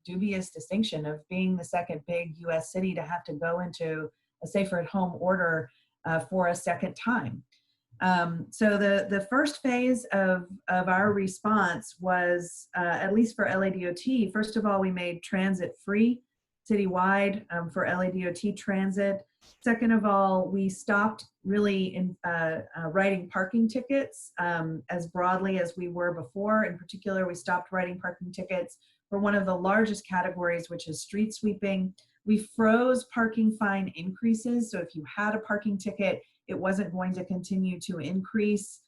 dubious distinction of being the second big US city to have to go into a safer at home order for a second time. So the first phase of our response was, at least for LADOT, first of all, we made transit free citywide for LADOT transit. Second of all, we stopped really in writing parking tickets as broadly as we were before. In particular, we stopped writing parking tickets for one of the largest categories, which is street sweeping. We froze parking fine increases. So if you had a parking ticket, it wasn't going to continue to increase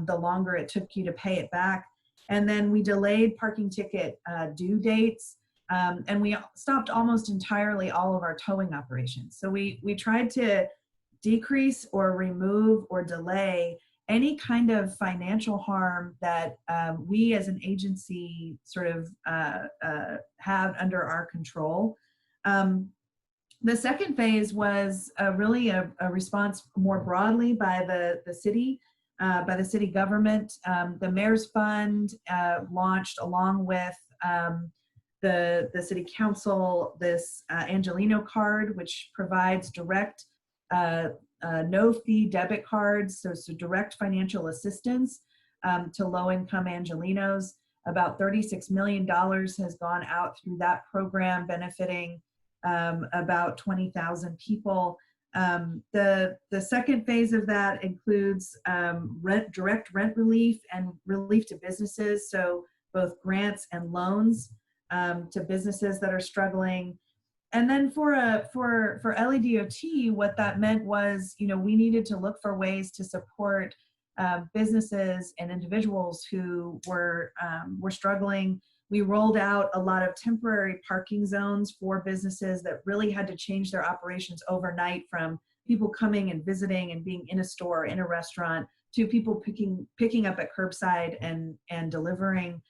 the longer it took you to pay it back. And then we delayed parking ticket due dates. And we stopped almost entirely all of our towing operations. So we tried to decrease or remove or delay any kind of financial harm that we as an agency sort of have under our control. The second phase was really a response more broadly by the city, by the city government. The Mayor's Fund launched along with the City Council this Angelino card, which provides direct no-fee debit cards, so direct financial assistance to low-income Angelinos. About $36 million has gone out through that program, benefiting about 20,000 people. The second phase of that includes direct rent relief and relief to businesses, so both grants and loans to businesses that are struggling. And then for LADOT, what that meant was, we needed to look for ways to support businesses and individuals who were struggling. We rolled out a lot of temporary parking zones for businesses that really had to change their operations overnight, from people coming and visiting and being in a store, in a restaurant, to people picking up at curbside and delivering.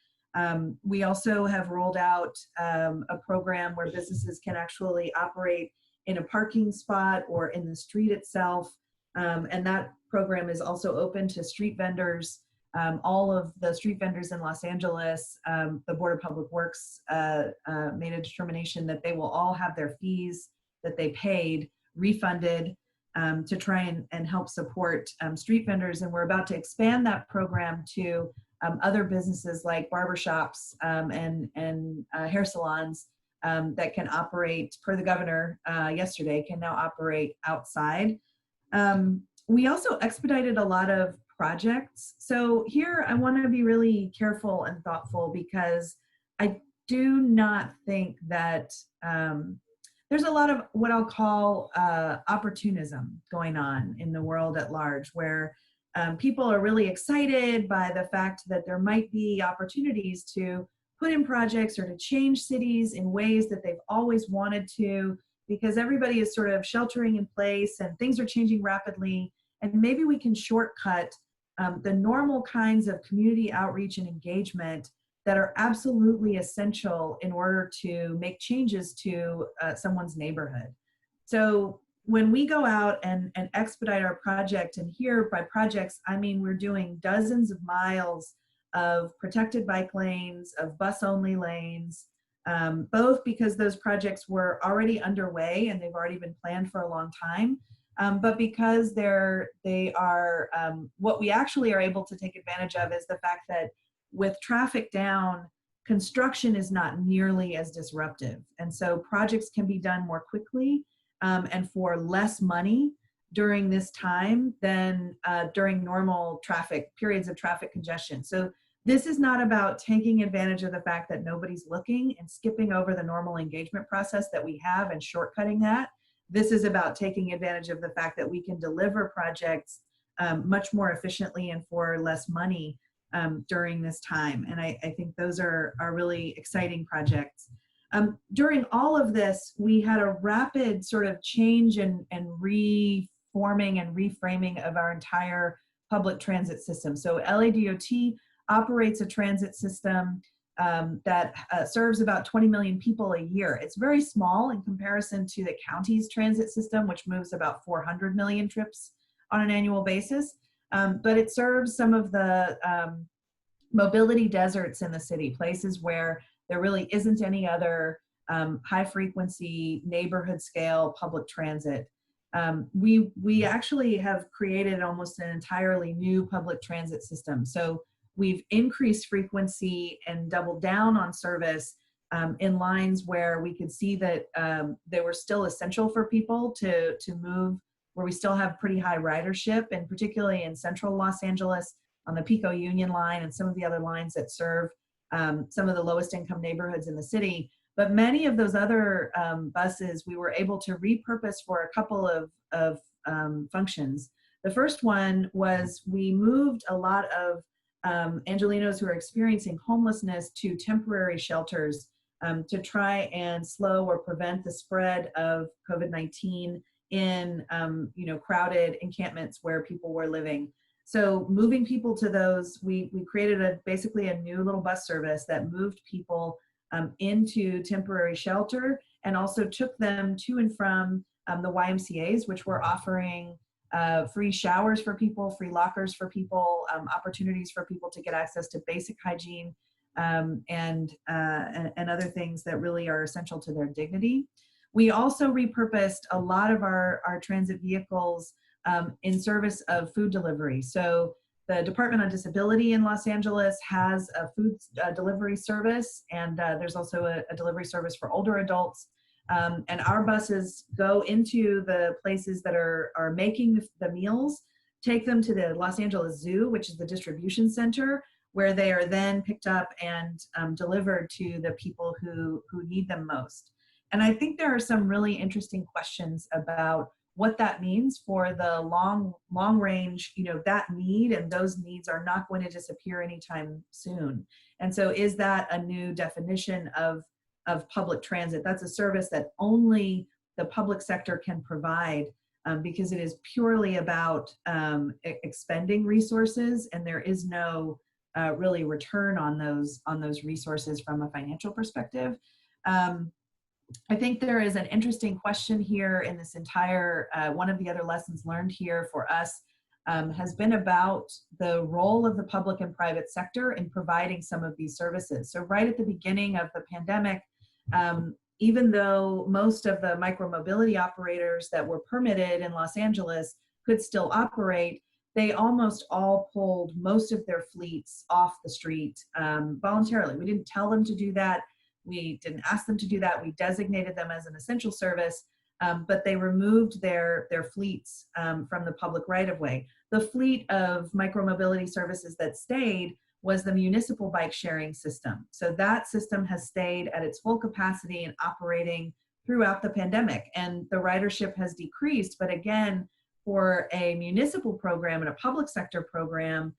We also have rolled out a program where businesses can actually operate in a parking spot or in the street itself. And that program is also open to street vendors. All of the street vendors in Los Angeles, the Board of Public Works made a determination that they will all have their fees that they paid refunded to try and help support street vendors. And we're about to expand that program to other businesses like barbershops and hair salons that can operate, per the governor yesterday, can now operate outside. We also expedited a lot of projects. So here I want to be really careful and thoughtful, because I do not think that there's a lot of what I'll call opportunism going on in the world at large, where people are really excited by the fact that there might be opportunities to put in projects or to change cities in ways that they've always wanted to, because everybody is sort of sheltering in place and things are changing rapidly. And maybe we can shortcut the normal kinds of community outreach and engagement that are absolutely essential in order to make changes to someone's neighborhood. So when we go out and expedite our project, and here by projects, I mean we're doing dozens of miles of protected bike lanes, of bus-only lanes, both because those projects were already underway and they've already been planned for a long time, but because they are, what we actually are able to take advantage of is the fact that with traffic down, construction is not nearly as disruptive. And so projects can be done more quickly and for less money during this time than during normal periods of traffic congestion. So this is not about taking advantage of the fact that nobody's looking and skipping over the normal engagement process that we have and shortcutting that. This is about taking advantage of the fact that we can deliver projects much more efficiently and for less money during this time. And I think those are really exciting projects. During all of this, we had a rapid sort of change and reforming and reframing of our entire public transit system. So LADOT operates a transit system that serves about 20 million people a year. It's very small in comparison to the county's transit system, which moves about 400 million trips on an annual basis. But it serves some of the mobility deserts in the city, places where there really isn't any other high frequency neighborhood scale public transit. We actually have created almost an entirely new public transit system. So we've increased frequency and doubled down on service in lines where we could see that they were still essential for people to move, where we still have pretty high ridership, and particularly in central Los Angeles on the Pico Union line and some of the other lines that serve some of the lowest income neighborhoods in the city. But many of those other buses we were able to repurpose for a couple of functions. The first one was we moved a lot of Angelinos who are experiencing homelessness to temporary shelters to try and slow or prevent the spread of COVID-19 in crowded encampments where people were living. So moving people to those, we created basically a new little bus service that moved people into temporary shelter and also took them to and from the YMCAs, which were offering free showers for people, free lockers for people, opportunities for people to get access to basic hygiene and other things that really are essential to their dignity. We also repurposed a lot of our transit vehicles in service of food delivery. So the Department on Disability in Los Angeles has a food delivery service, and there's also a delivery service for older adults. And our buses go into the places that are making the meals, take them to the Los Angeles Zoo, which is the distribution center, where they are then picked up and delivered to the people who need them most. And I think there are some really interesting questions about what that means for the long range, that need, and those needs are not going to disappear anytime soon. And so is that a new definition of public transit? That's a service that only the public sector can provide because it is purely about expending resources, and there is no really return on those resources from a financial perspective. I think there is an interesting question here in this entire, one of the other lessons learned here for us has been about the role of the public and private sector in providing some of these services. So right at the beginning of the pandemic, even though most of the micromobility operators that were permitted in Los Angeles could still operate, they almost all pulled most of their fleets off the street voluntarily. We didn't tell them to do that. We didn't ask them to do that. We designated them as an essential service, but they removed their fleets from the public right-of-way. The fleet of micromobility services that stayed was the municipal bike sharing system. So that system has stayed at its full capacity and operating throughout the pandemic. And the ridership has decreased, but again, for a municipal program and a public sector program,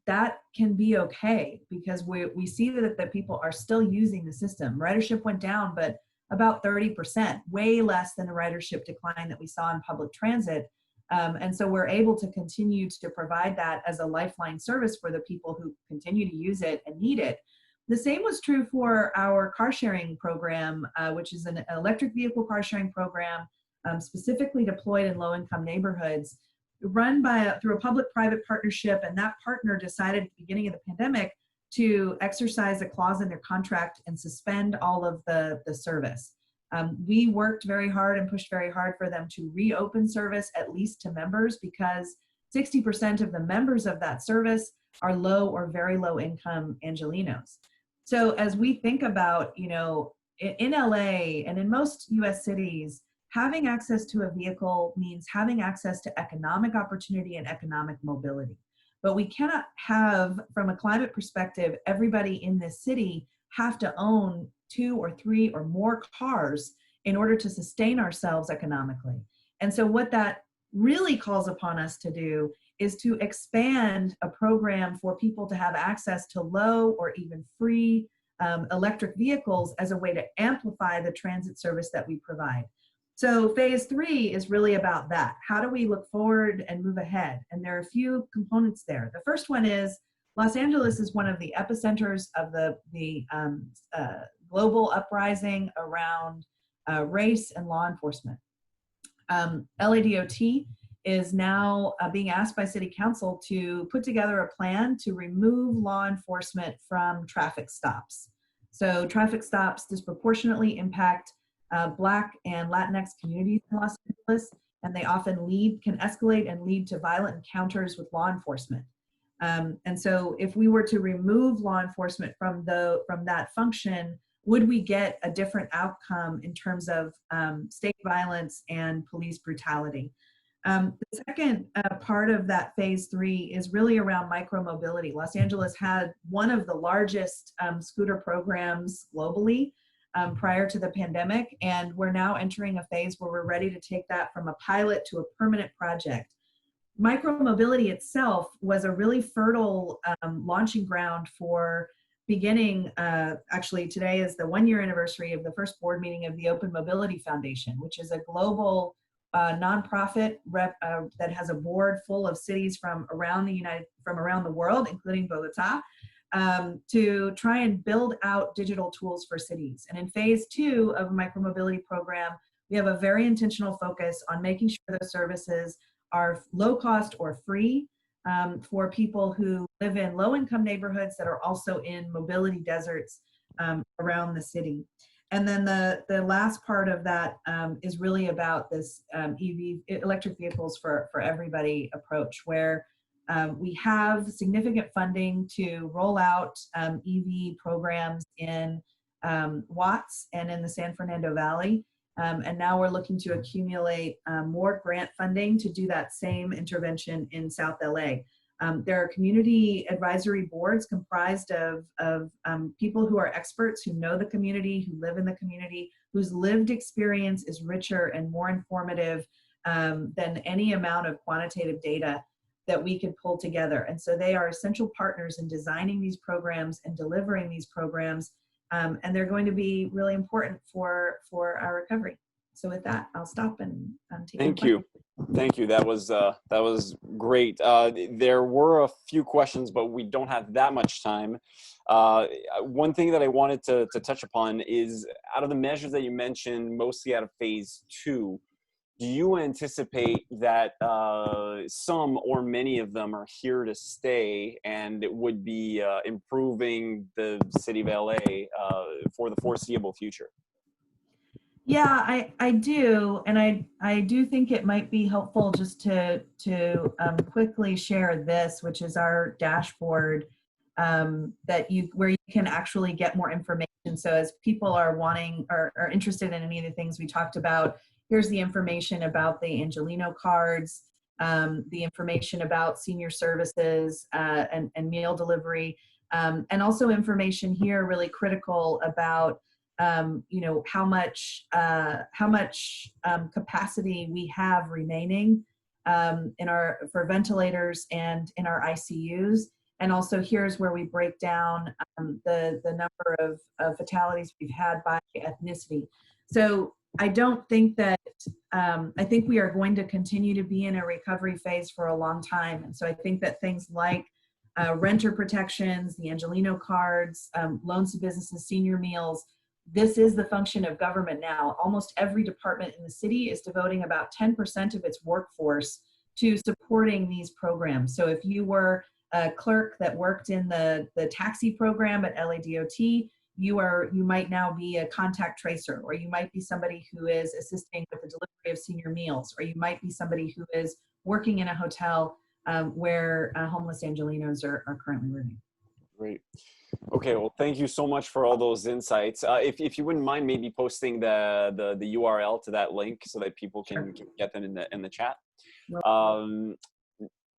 that can be okay because we see that people are still using the system. Ridership went down, but about 30%, way less than the ridership decline that we saw in public transit. And so we're able to continue to provide that as a lifeline service for the people who continue to use it and need it. The same was true for our car sharing program, which is an electric vehicle car sharing program specifically deployed in low-income neighborhoods, run through a public-private partnership, and that partner decided at the beginning of the pandemic to exercise a clause in their contract and suspend all of the service. We worked very hard and pushed very hard for them to reopen service, at least to members, because 60% of the members of that service are low or very low income Angelenos. So as we think about, in LA and in most US cities, having access to a vehicle means having access to economic opportunity and economic mobility. But we cannot have, from a climate perspective, everybody in this city have to own 2 or 3 or more cars in order to sustain ourselves economically. And so what that really calls upon us to do is to expand a program for people to have access to low or even free electric vehicles as a way to amplify the transit service that we provide. So phase 3 is really about that. How do we look forward and move ahead? And there are a few components there. The first one is Los Angeles is one of the epicenters of the global uprising around race and law enforcement. LADOT is now being asked by City Council to put together a plan to remove law enforcement from traffic stops. So traffic stops disproportionately impact Black and Latinx communities in Los Angeles, and they often can escalate and lead to violent encounters with law enforcement. And so if we were to remove law enforcement from that function, would we get a different outcome in terms of state violence and police brutality? The second part of that phase 3 is really around micromobility. Los Angeles had one of the largest scooter programs globally prior to the pandemic, and we're now entering a phase where we're ready to take that from a pilot to a permanent project. Micromobility itself was a really fertile launching ground for beginning, actually today is the 1-year anniversary of the first board meeting of the Open Mobility Foundation, which is a global nonprofit that has a board full of cities from around the world, including Bogota, to try and build out digital tools for cities. And in phase 2 of a micromobility program, we have a very intentional focus on making sure those services are low cost or free for people who live in low-income neighborhoods that are also in mobility deserts around the city. And then the last part of that is really about this electric vehicles for everybody approach, where we have significant funding to roll out EV programs in Watts and in the San Fernando Valley. And now we're looking to accumulate more grant funding to do that same intervention in South LA. There are community advisory boards comprised of people who are experts, who know the community, who live in the community, whose lived experience is richer and more informative than any amount of quantitative data that we could pull together. And so they are essential partners in designing these programs and delivering these programs. And they're going to be really important for our recovery. So with that, I'll stop and take Thank you. Thank you. That was great. There were a few questions, but we don't have that much time. One thing that I wanted to touch upon is, out of the measures that you mentioned, mostly out of phase 2, do you anticipate that some or many of them are here to stay and it would be improving the city of LA for the foreseeable future? Yeah, I do. And I do think it might be helpful just to quickly share this, which is our dashboard where you can actually get more information. So as people are wanting or are interested in any of the things we talked about, here's the information about the Angelino cards, the information about senior services and meal delivery, and also information here really critical about how much capacity we have remaining for ventilators and in our ICUs. And also here's where we break down the number of fatalities we've had by ethnicity. So I don't think that, I think we are going to continue to be in a recovery phase for a long time. And so I think that things like renter protections, the Angelino cards, loans to businesses, senior meals, this is the function of government now. Almost every department in the city is devoting about 10% of its workforce to supporting these programs. So if you were a clerk that worked in the taxi program at LADOT, you might now be a contact tracer, or you might be somebody who is assisting with the delivery of senior meals, or you might be somebody who is working in a hotel where homeless Angelinos are currently living. Great. Okay, well, thank you so much for all those insights. If you wouldn't mind maybe posting the URL to that link so that people can get them in the chat.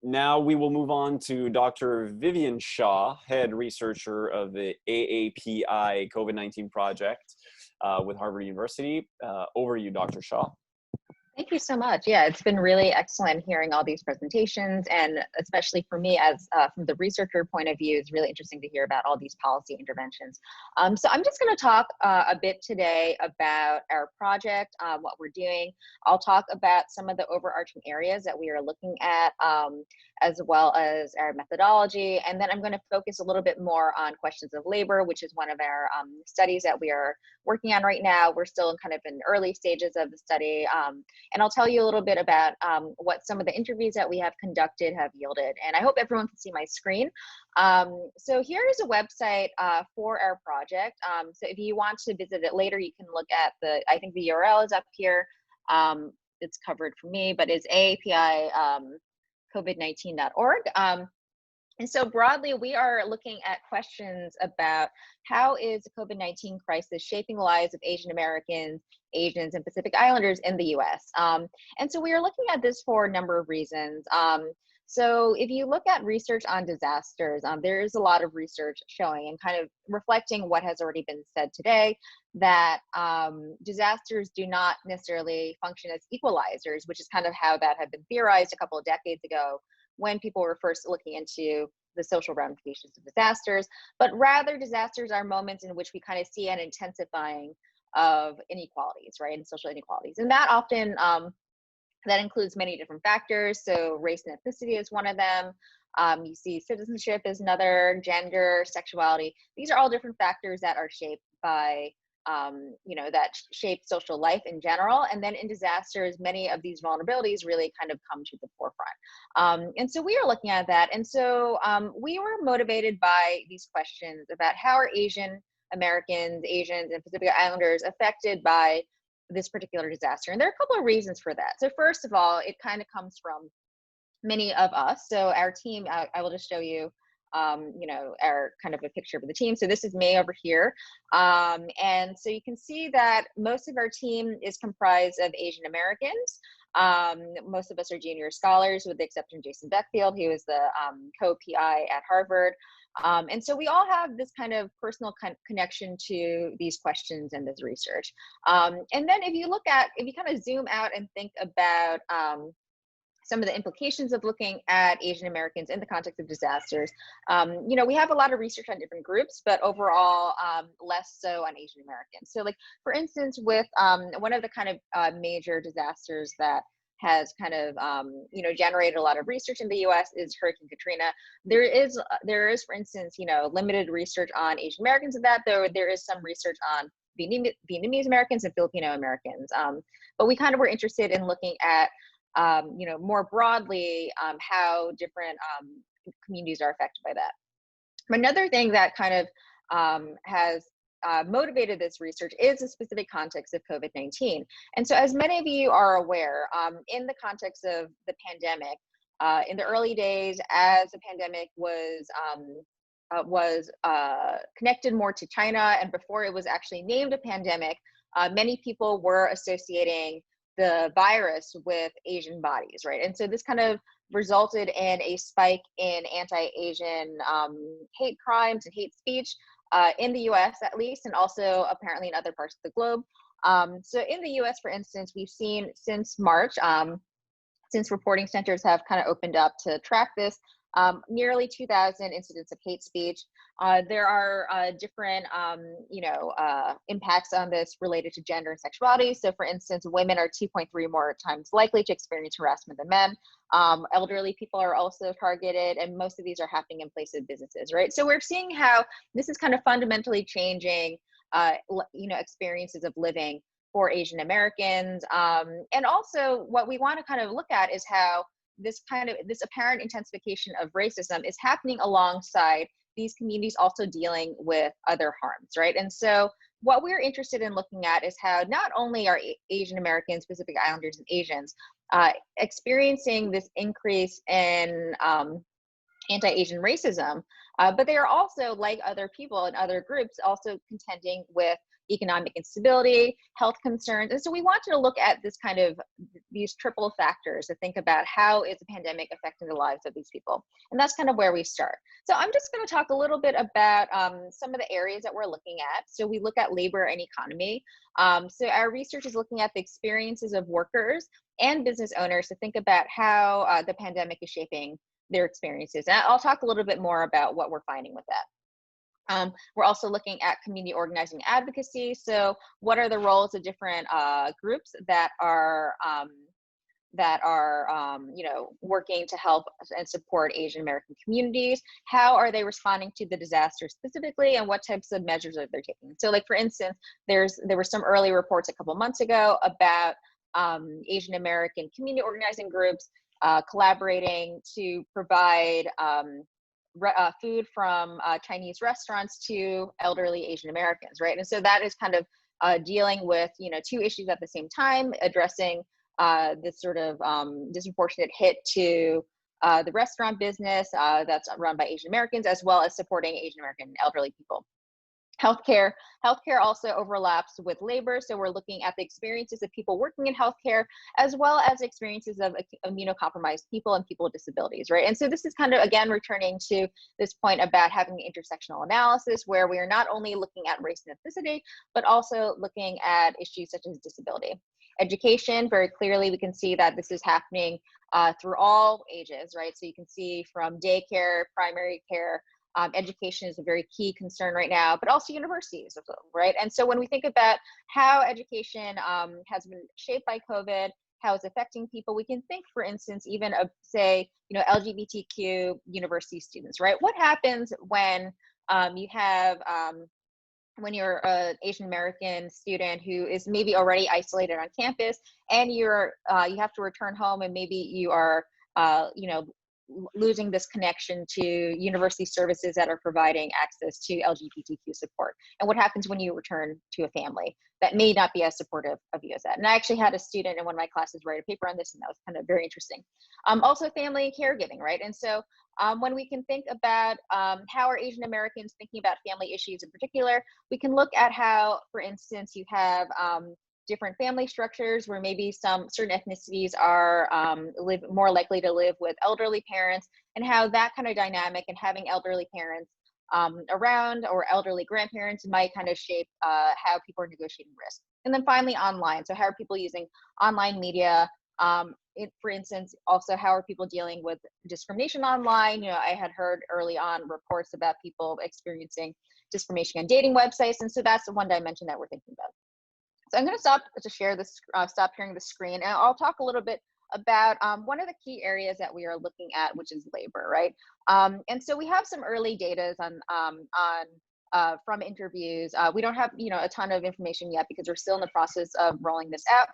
Now we will move on to Dr. Vivian Shaw, head researcher of the AAPI COVID-19 project with Harvard University. Over to you, Dr. Shaw. Thank you so much. Yeah, it's been really excellent hearing all these presentations, and especially for me as from the researcher point of view, it's really interesting to hear about all these policy interventions. So I'm just going to talk a bit today about our project, what we're doing. I'll talk about some of the overarching areas that we are looking at, as well as our methodology, and then I'm going to focus a little bit more on questions of labor, which is one of our studies that we are working on right now. We're still in kind of in early stages of the study. And I'll tell you a little bit about what some of the interviews that we have conducted have yielded. And I hope everyone can see my screen. So here is a website for our project. So if you want to visit it later, you can look at I think the URL is up here. It's covered for me, but it's AAPI COVID-19.org. And so broadly, we are looking at questions about how is the COVID-19 crisis shaping the lives of Asian Americans, Asians, and Pacific Islanders in the US. And so we are looking at this for a number of reasons. So if you look at research on disasters, there is a lot of research showing and kind of reflecting what has already been said today, that disasters do not necessarily function as equalizers, which is kind of how that had been theorized a couple of decades ago when people were first looking into the social ramifications of disasters, but rather disasters are moments in which we kind of see an intensifying of inequalities, right, and social inequalities. And that often, that includes many different factors. So race and ethnicity is one of them. You see citizenship is another, gender, sexuality. These are all different factors that are shaped by, that shape social life in general. And then in disasters, many of these vulnerabilities really kind of come to the forefront. And so we are looking at that. And so we were motivated by these questions about how are Asian Americans, Asians, and Pacific Islanders affected by this particular disaster. And there are a couple of reasons for that. So first of all, it kind of comes from many of us. So our team, I will just show you, our kind of a picture of the team. So this is me over here. And so you can see that most of our team is comprised of Asian Americans. Most of us are junior scholars, with the exception of Jason Beckfield, who is the co-PI at Harvard. And so we all have this kind of personal connection to these questions and this research. And then if you kind of zoom out and think about some of the implications of looking at Asian Americans in the context of disasters, we have a lot of research on different groups, but overall less so on Asian Americans. So like, for instance, with one of the kind of major disasters that has kind of, generated a lot of research in the U.S. is Hurricane Katrina. There is, for instance, limited research on Asian Americans in that, though there is some research on Vietnamese Americans and Filipino Americans. But we kind of were interested in looking at, more broadly, how different communities are affected by that. Another thing that kind of has motivated this research is the specific context of COVID-19. And so as many of you are aware, in the context of the pandemic, in the early days, as the pandemic was connected more to China, and before it was actually named a pandemic, many people were associating the virus with Asian bodies, right? And so this kind of resulted in a spike in anti-Asian hate crimes and hate speech in the US at least, and also apparently in other parts of the globe. So in the US, for instance, we've seen since March, since reporting centers have kind of opened up to track this, nearly 2,000 incidents of hate speech. There are different, impacts on this related to gender and sexuality. So for instance, women are 2.3 more times likely to experience harassment than men. Elderly people are also targeted, and most of these are happening in place of businesses, right? So we're seeing how this is kind of fundamentally changing, experiences of living for Asian Americans. And also what we want to kind of look at is how this apparent intensification of racism is happening alongside these communities also dealing with other harms, right? And so what we're interested in looking at is how not only are Asian Americans, Pacific Islanders, and Asians experiencing this increase in anti-Asian racism, but they are also, like other people and other groups, also contending with economic instability, health concerns. And so we wanted to look at this kind of, these triple factors to think about how is the pandemic affecting the lives of these people. And that's kind of where we start. So I'm just going to talk a little bit about some of the areas that we're looking at. So we look at labor and economy. So our research is looking at the experiences of workers and business owners to think about how the pandemic is shaping their experiences. And I'll talk a little bit more about what we're finding with that. We're also looking at community organizing advocacy. So what are the roles of different groups that are working to help and support Asian American communities? How are they responding to the disaster specifically, and what types of measures are they taking? So like, for instance, there were some early reports a couple months ago about Asian American community organizing groups collaborating to provide food from Chinese restaurants to elderly Asian Americans, right? And so that is kind of dealing with, two issues at the same time, addressing this sort of disproportionate hit to the restaurant business that's run by Asian Americans, as well as supporting Asian American elderly people. Healthcare also overlaps with labor. So we're looking at the experiences of people working in healthcare, as well as experiences of immunocompromised people and people with disabilities, right? And so this is kind of, again, returning to this point about having the intersectional analysis, where we are not only looking at race and ethnicity, but also looking at issues such as disability. Education, very clearly, we can see that this is happening through all ages, right? So you can see from daycare, primary care, education is a very key concern right now, but also universities, right? And so when we think about how education has been shaped by COVID, how it's affecting people, we can think, for instance, even of, say, LGBTQ university students, right? What happens when you have when you're an Asian American student who is maybe already isolated on campus, and you have to return home, and maybe you are losing this connection to university services that are providing access to LGBTQ support? And what happens when you return to a family that may not be as supportive of you as that? And I actually had a student in one of my classes write a paper on this, and that was kind of very interesting. Also family caregiving, right? And so when we can think about how are Asian Americans thinking about family issues in particular, we can look at how, for instance, you have different family structures where maybe some certain ethnicities are more likely to live with elderly parents, and how that kind of dynamic and having elderly parents around, or elderly grandparents, might kind of shape how people are negotiating risk. And then finally, online. So how are people using online media? For instance, also, how are people dealing with discrimination online? I had heard early on reports about people experiencing discrimination on dating websites. And so that's the one dimension that we're thinking about. So I'm going to stop sharing the screen, and I'll talk a little bit about one of the key areas that we are looking at, which is labor, right? And so we have some early data from interviews. We don't have a ton of information yet because we're still in the process of rolling this out.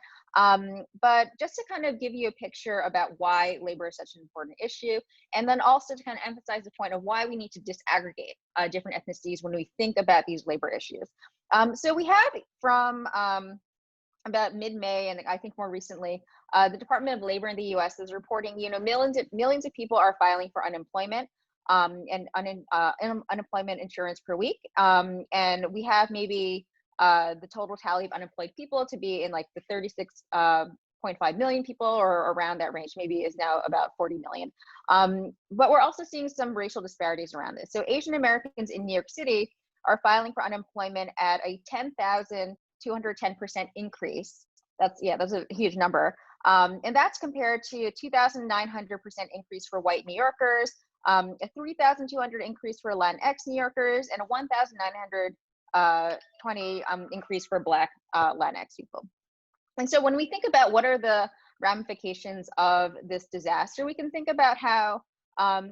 But just to kind of give you a picture about why labor is such an important issue, and then also to kind of emphasize the point of why we need to disaggregate different ethnicities when we think about these labor issues. So we have from about mid-May, and I think more recently, the Department of Labor in the U.S. is reporting, millions of people are filing for unemployment and unemployment insurance per week. And we have maybe the total tally of unemployed people to be in like the 36.5 million people, or around that range, maybe is now about 40 million. But we're also seeing some racial disparities around this. So Asian Americans in New York City are filing for unemployment at a 10,210% increase. That's a huge number. And that's compared to a 2,900% increase for white New Yorkers, a 3,200 increase for Latinx New Yorkers, and a 1,920 increase for Black Latinx people. And so when we think about what are the ramifications of this disaster, we can think about how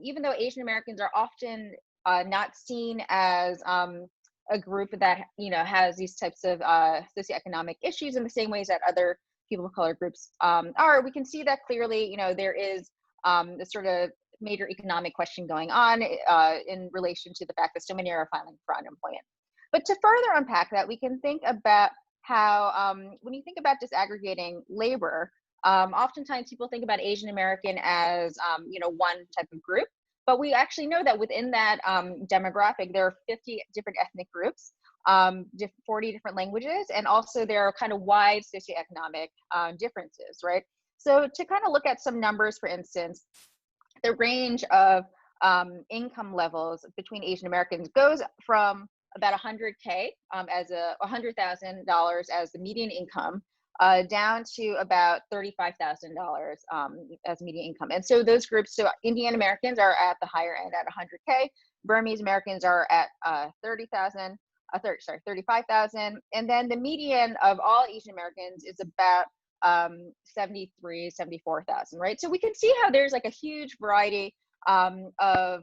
even though Asian Americans are often not seen as a group that has these types of socioeconomic issues in the same ways that other people of color groups are, we can see that clearly. There is this sort of major economic question going on in relation to the fact that so many are filing for unemployment. But to further unpack that, we can think about how when you think about disaggregating labor, oftentimes people think about Asian American as one type of group. But we actually know that within that demographic, there are 50 different ethnic groups, 40 different languages, and also there are kind of wide socioeconomic differences, right? So to kind of look at some numbers, for instance, the range of income levels between Asian Americans goes from about 100K as $100,000 as the median income, down to about $35,000 as median income. And so those groups, so Indian Americans are at the higher end at 100K, Burmese Americans are at 35,000, and then the median of all Asian Americans is about 74,000, right? So we can see how there's like a huge variety of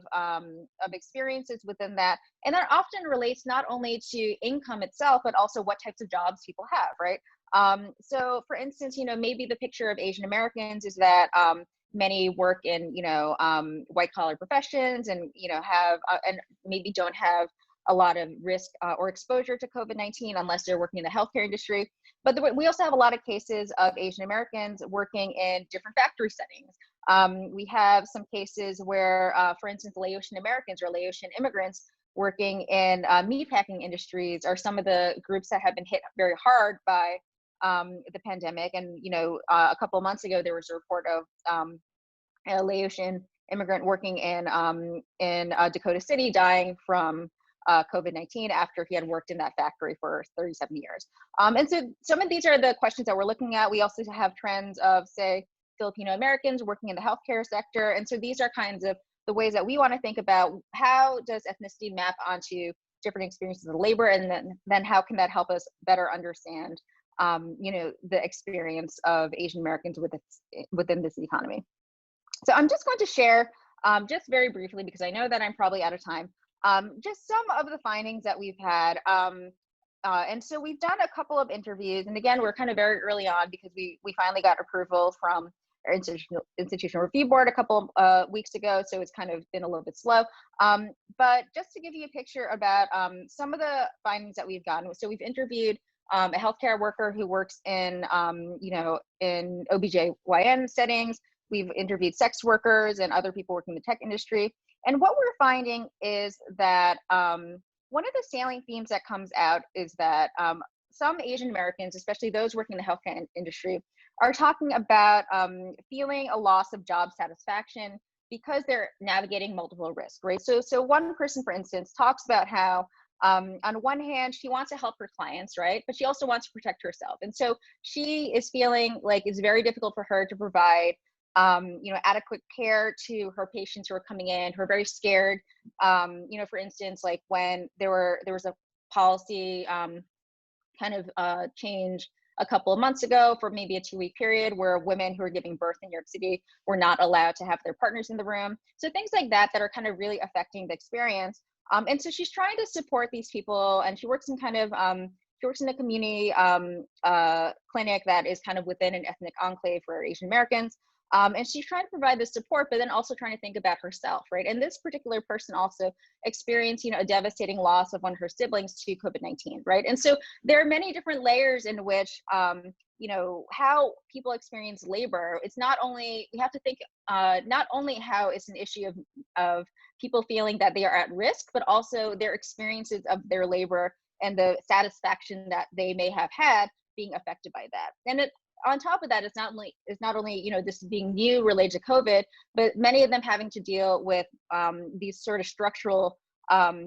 experiences within that, and that often relates not only to income itself, but also what types of jobs people have, right? So for instance, maybe the picture of Asian Americans is that many work in, white collar professions, and, have, and maybe don't have a lot of risk or exposure to COVID-19 unless they're working in the healthcare industry. But we also have a lot of cases of Asian Americans working in different factory settings. We have some cases where, for instance, Laotian Americans or Laotian immigrants working in meatpacking industries are some of the groups that have been hit very hard by the pandemic. And, a couple of months ago, there was a report of a Laotian immigrant working in Dakota City dying from COVID-19 after he had worked in that factory for 37 years. And so some of these are the questions that we're looking at. We also have trends of, say, Filipino Americans working in the healthcare sector. And so these are kinds of the ways that we want to think about how does ethnicity map onto different experiences of labor, and then how can that help us better understand the experience of Asian Americans within this economy. So I'm just going to share just very briefly, because I know that I'm probably out of time, just some of the findings that we've had. And so we've done a couple of interviews, and again, we're kind of very early on because we finally got approval from our institutional review board a couple weeks ago, so it's kind of been a little bit slow. But just to give you a picture about some of the findings that we've gotten, so we've interviewed a healthcare worker who works in in OBGYN settings. We've interviewed sex workers and other people working in the tech industry. And what we're finding is that one of the salient themes that comes out is that some Asian Americans, especially those working in the healthcare industry, are talking about feeling a loss of job satisfaction because they're navigating multiple risks, right? So one person, for instance, talks about how on one hand, she wants to help her clients, right? But she also wants to protect herself. And so she is feeling like it's very difficult for her to provide adequate care to her patients who are coming in, who are very scared. For instance, like when there was a policy change a couple of months ago for maybe a 2-week period where women who are giving birth in New York City were not allowed to have their partners in the room. So things like that are kind of really affecting the experience. And so she's trying to support these people, and she works in she works in a community clinic that is kind of within an ethnic enclave for Asian Americans. And she's trying to provide the support, but then also trying to think about herself, right? And this particular person also experienced, a devastating loss of one of her siblings to COVID-19, right? And so there are many different layers in which, how people experience labor. It's not only, we have to think not only how it's an issue of people feeling that they are at risk, but also their experiences of their labor and the satisfaction that they may have had being affected by that. And on top of that, it's not only this being new related to COVID, but many of them having to deal with these sort of structural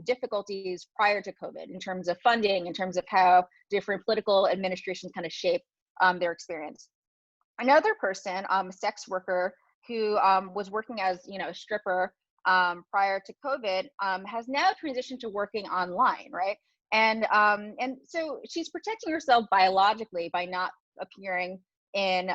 difficulties prior to COVID in terms of funding, in terms of how different political administrations kind of shape their experience. Another person, a sex worker who was working as a stripper prior to COVID, has now transitioned to working online, right? And so she's protecting herself biologically by not appearing in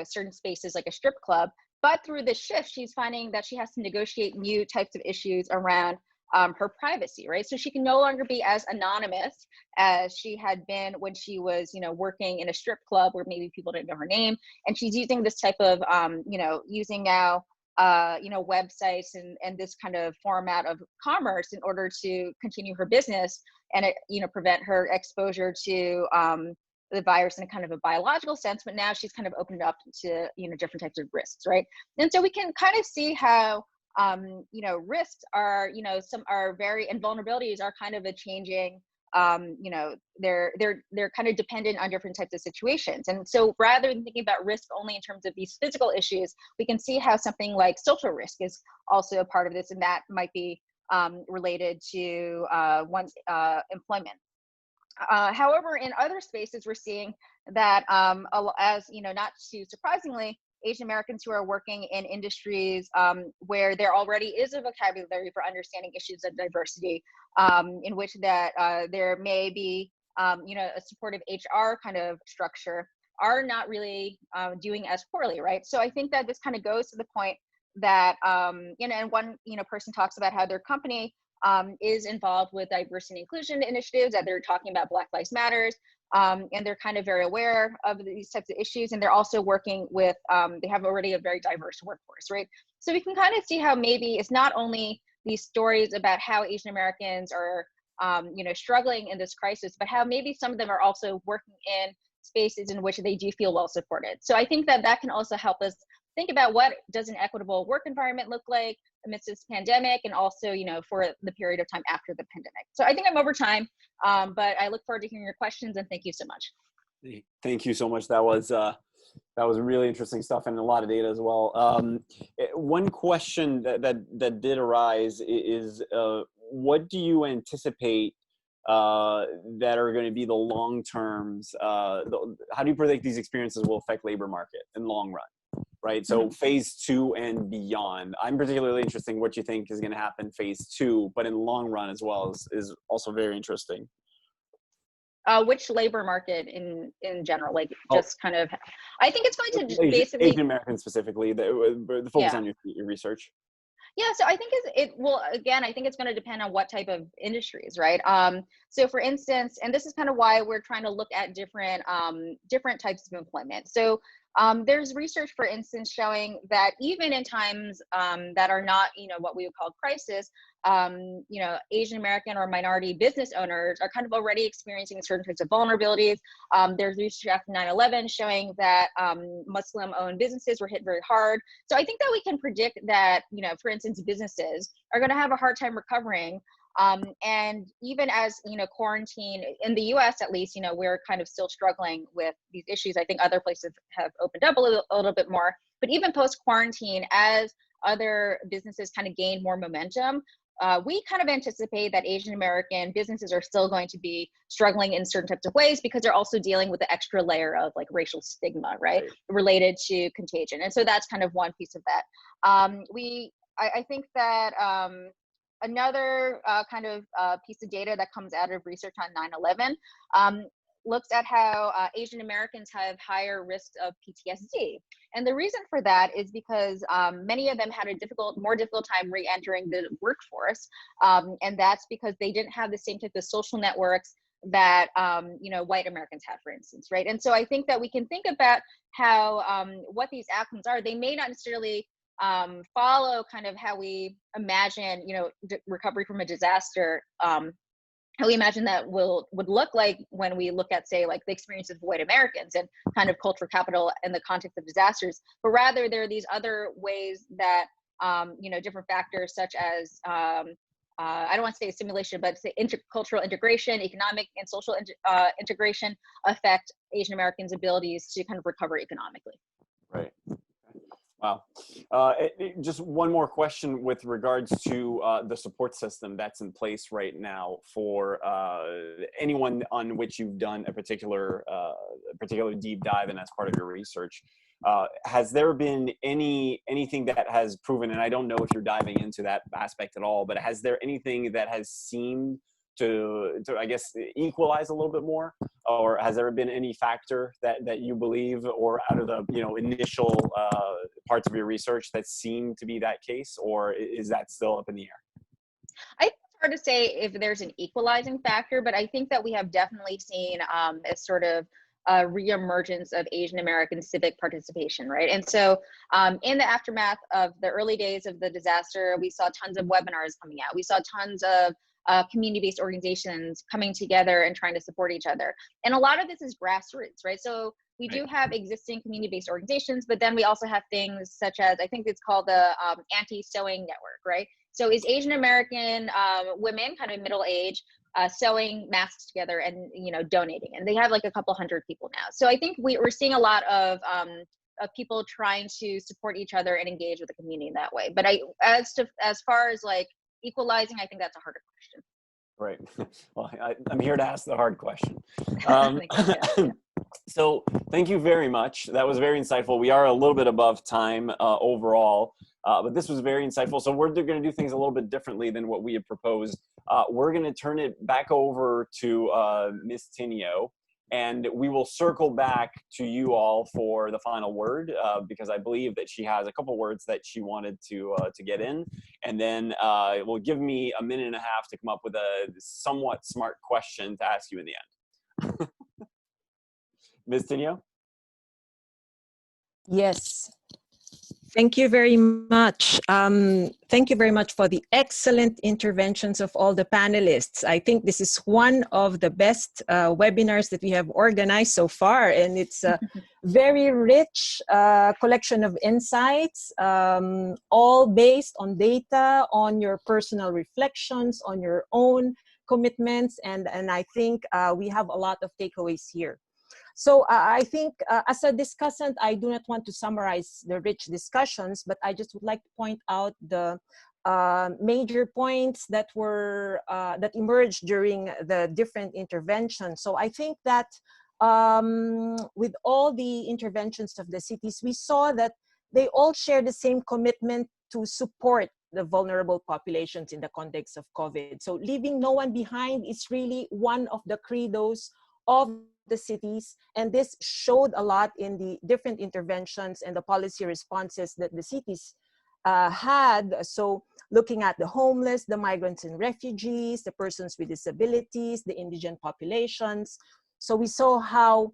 certain spaces like a strip club, but through the shift she's finding that she has to negotiate new types of issues around her privacy, right? So she can no longer be as anonymous as she had been when she was working in a strip club where maybe people didn't know her name, and she's using this type of using now websites and this kind of format of commerce in order to continue her business and prevent her exposure to the virus in a kind of a biological sense. But now she's kind of opened up to different types of risks, right? And so we can kind of see how risks are some are very, and vulnerabilities are kind of a changing they're kind of dependent on different types of situations. And so rather than thinking about risk only in terms of these physical issues, we can see how something like social risk is also a part of this, and that might be related to one's employment. However, in other spaces, we're seeing that as not too surprisingly, Asian Americans who are working in industries where there already is a vocabulary for understanding issues of diversity, in which that there may be a supportive HR kind of structure, are not really doing as poorly, right? So I think that this kind of goes to the point that and one person talks about how their company is involved with diversity and inclusion initiatives, that they're talking about Black Lives Matters, and they're kind of very aware of these types of issues, and they're also working with, they have already a very diverse workforce, right? So we can kind of see how maybe it's not only these stories about how Asian Americans are, struggling in this crisis, but how maybe some of them are also working in spaces in which they do feel well supported. So I think that that can also help us think about what does an equitable work environment look like amidst this pandemic, and also, for the period of time after the pandemic. So I think I'm over time, but I look forward to hearing your questions, and thank you so much. Thank you so much. That was really interesting stuff, and a lot of data as well. One question that did arise is, what do you anticipate that are going to be the long terms? How do you predict these experiences will affect labor market in the long run? right? So phase 2 and beyond. I'm particularly interested in what you think is going to happen phase 2, but in the long run as well is also very interesting. Which labor market in general, like just kind of, I think it's going to just basically Asian Americans specifically, the focus on your research. Yeah, so I think it will, again, I think it's going to depend on what type of industries, right? So for instance, and this is kind of why we're trying to look at different types of employment. So there's research, for instance, showing that even in times that are not, what we would call crisis, Asian American or minority business owners are kind of already experiencing certain types of vulnerabilities. There's research after 9/11 showing that Muslim-owned businesses were hit very hard. So I think that we can predict that, for instance, businesses are going to have a hard time recovering. And even as, quarantine in the US, at least, we're kind of still struggling with these issues. I think other places have opened up a little bit more, but even post quarantine, as other businesses kind of gain more momentum, we kind of anticipate that Asian American businesses are still going to be struggling in certain types of ways because they're also dealing with the extra layer of like racial stigma, right, related to contagion. And so that's kind of one piece of that. I think that another kind of piece of data that comes out of research on 9/11 looks at how Asian Americans have higher risks of PTSD. And the reason for that is because many of them had a more difficult time re-entering the workforce. And that's because they didn't have the same type of social networks that, white Americans have, for instance, right? And so I think that we can think about how, what these outcomes are. They may not necessarily follow kind of how we imagine, recovery from a disaster, how we imagine that would look like when we look at, say, like the experiences of white Americans and kind of cultural capital in the context of disasters, but rather there are these other ways that, different factors such as, I don't want to say assimilation, but say intercultural integration, economic and social integration affect Asian Americans' abilities to kind of recover economically. Right. Wow. Just one more question with regards to the support system that's in place right now for anyone on which you've done a particular deep dive and as part of your research. Has there been anything that has proven, and I don't know if you're diving into that aspect at all, but has there anything that has seemed to I guess equalize a little bit more, or has there been any factor that you believe, or out of the initial parts of your research that seem to be that case, or is that still up in the air? I think it's hard to say if there's an equalizing factor, but I think that we have definitely seen a sort of reemergence of Asian American civic participation, right? And so in the aftermath of the early days of the disaster, we saw tons of webinars coming out. We saw tons of community-based organizations coming together and trying to support each other. And a lot of this is grassroots, right? So we do have existing community-based organizations, but then we also have things such as, I think it's called the Anti-Sewing Network, right? So is Asian American women, kind of middle age, sewing masks together and donating, and they have like a couple hundred people now. So I think we're seeing a lot of people trying to support each other and engage with the community in that way. But as far as like equalizing, I think that's a harder question. Right. Well, I'm here to ask the hard question. So thank you very much. That was very insightful. We are a little bit above time overall, but this was very insightful. So we're going to do things a little bit differently than what we had proposed. We're going to turn it back over to Ms. Tinio, and we will circle back to you all for the final word, because I believe that she has a couple words that she wanted to get in, and then it will give me a minute and a half to come up with a somewhat smart question to ask you in the end. Ms. Tinio? Yes. Thank you very much. Thank you very much for the excellent interventions of all the panelists. I think this is one of the best webinars that we have organized so far, and it's a very rich collection of insights, all based on data, on your personal reflections, on your own commitments, and I think we have a lot of takeaways here. So I think as a discussant, I do not want to summarize the rich discussions, but I just would like to point out the major points that were that emerged during the different interventions. So I think that with all the interventions of the cities, we saw that they all share the same commitment to support the vulnerable populations in the context of COVID. So leaving no one behind is really one of the credos of the cities, and this showed a lot in the different interventions and the policy responses that the cities had. So looking at the homeless, the migrants and refugees, the persons with disabilities, the indigent populations. So we saw how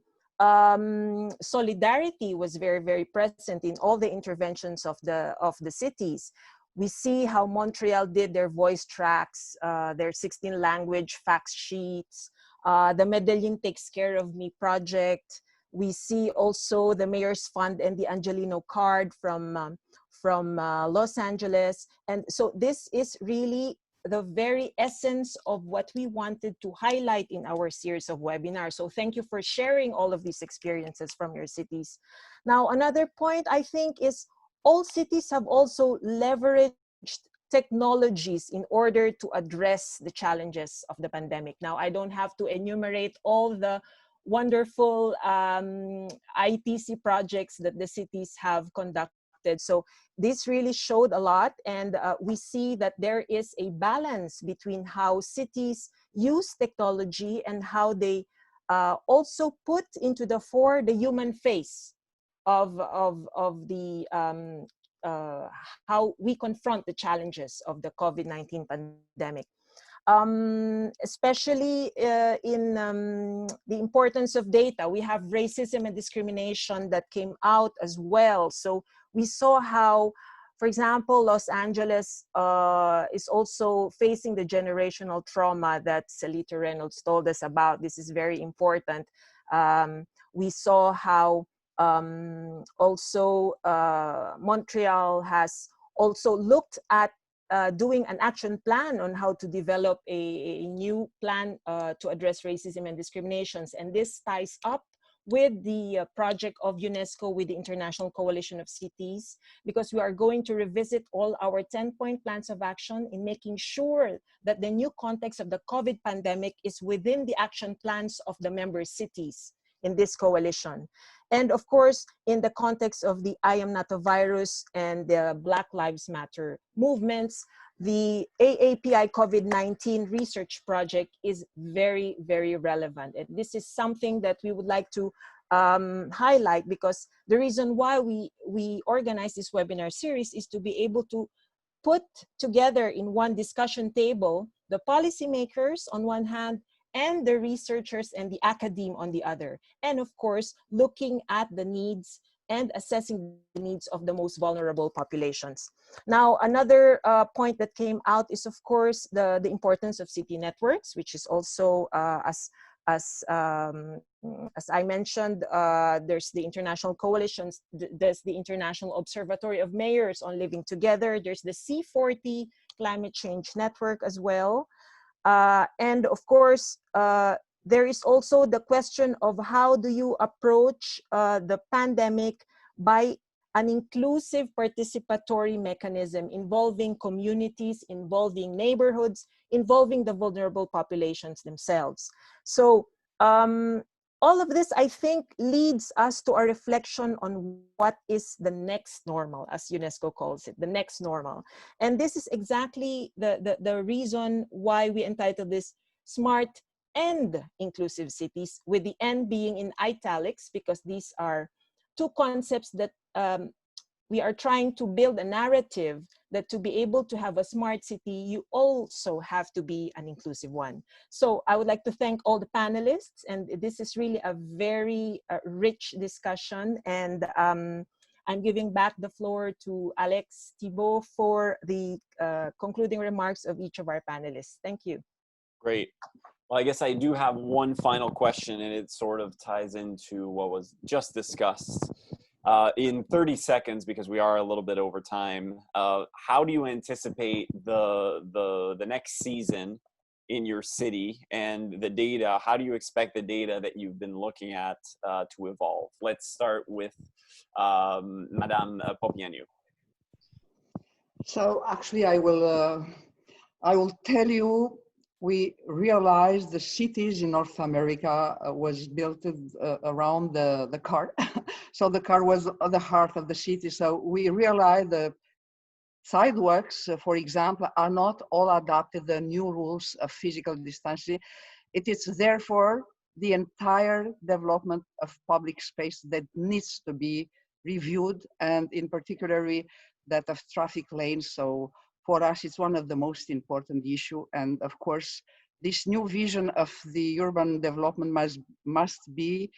solidarity was very, very present in all the interventions of the cities. We see how Montreal did their voice tracks, their 16 language fact sheets, the Medellin Takes Care of Me project. We see also the Mayor's Fund and the Angelino card from Los Angeles. And so this is really the very essence of what we wanted to highlight in our series of webinars. So thank you for sharing all of these experiences from your cities. Now, another point I think is all cities have also leveraged technologies in order to address the challenges of the pandemic. Now, I don't have to enumerate all the wonderful ITC projects that the cities have conducted. So this really showed a lot, and we see that there is a balance between how cities use technology and how they also put into the fore the human face of the how we confront the challenges of the COVID-19 pandemic. Especially in the importance of data. We have racism and discrimination that came out as well. So we saw how, for example, Los Angeles is also facing the generational trauma that Seleta Reynolds told us about. This is very important. We saw how also Montreal has also looked at doing an action plan on how to develop a new plan to address racism and discriminations. And this ties up with the project of UNESCO with the International Coalition of Cities, because we are going to revisit all our 10-point plans of action in making sure that the new context of the COVID pandemic is within the action plans of the member cities in this coalition. And of course, in the context of the I Am Not a Virus and the Black Lives Matter movements, the AAPI COVID-19 research project is very, very relevant. And this is something that we would like to highlight, because the reason why we organize this webinar series is to be able to put together in one discussion table the policymakers on one hand, and the researchers and the academe on the other. And of course, looking at the needs and assessing the needs of the most vulnerable populations. Now, another point that came out is, of course, the importance of city networks, which is also, as I mentioned, there's the international coalitions, there's the International Observatory of Mayors on Living Together, there's the C40 Climate Change Network as well. And of course, there is also the question of how do you approach the pandemic by an inclusive participatory mechanism involving communities, involving neighborhoods, involving the vulnerable populations themselves. So all of this, I think, leads us to a reflection on what is the next normal, as UNESCO calls it, the next normal. And this is exactly the reason why we entitled this Smart and Inclusive Cities, with the N being in italics, because these are two concepts that we are trying to build a narrative that to be able to have a smart city, you also have to be an inclusive one. So I would like to thank all the panelists, and this is really a very rich discussion. And I'm giving back the floor to Alex Thibault for the concluding remarks of each of our panelists. Thank you. Great. Well, I guess I do have one final question, and it sort of ties into what was just discussed. In 30 seconds, because we are a little bit over time, how do you anticipate the next season in your city, and the data? How do you expect the data that you've been looking at to evolve? Let's start with Madame Popeanu. So actually, I will tell you we realized the cities in North America was built around the car. So the car was the heart of the city. So we realized the sidewalks, for example, are not all adapted the new rules of physical distancing. It is therefore the entire development of public space that needs to be reviewed, and in particular that of traffic lanes. So for us, it's one of the most important issue. And of course, this new vision of the urban development must be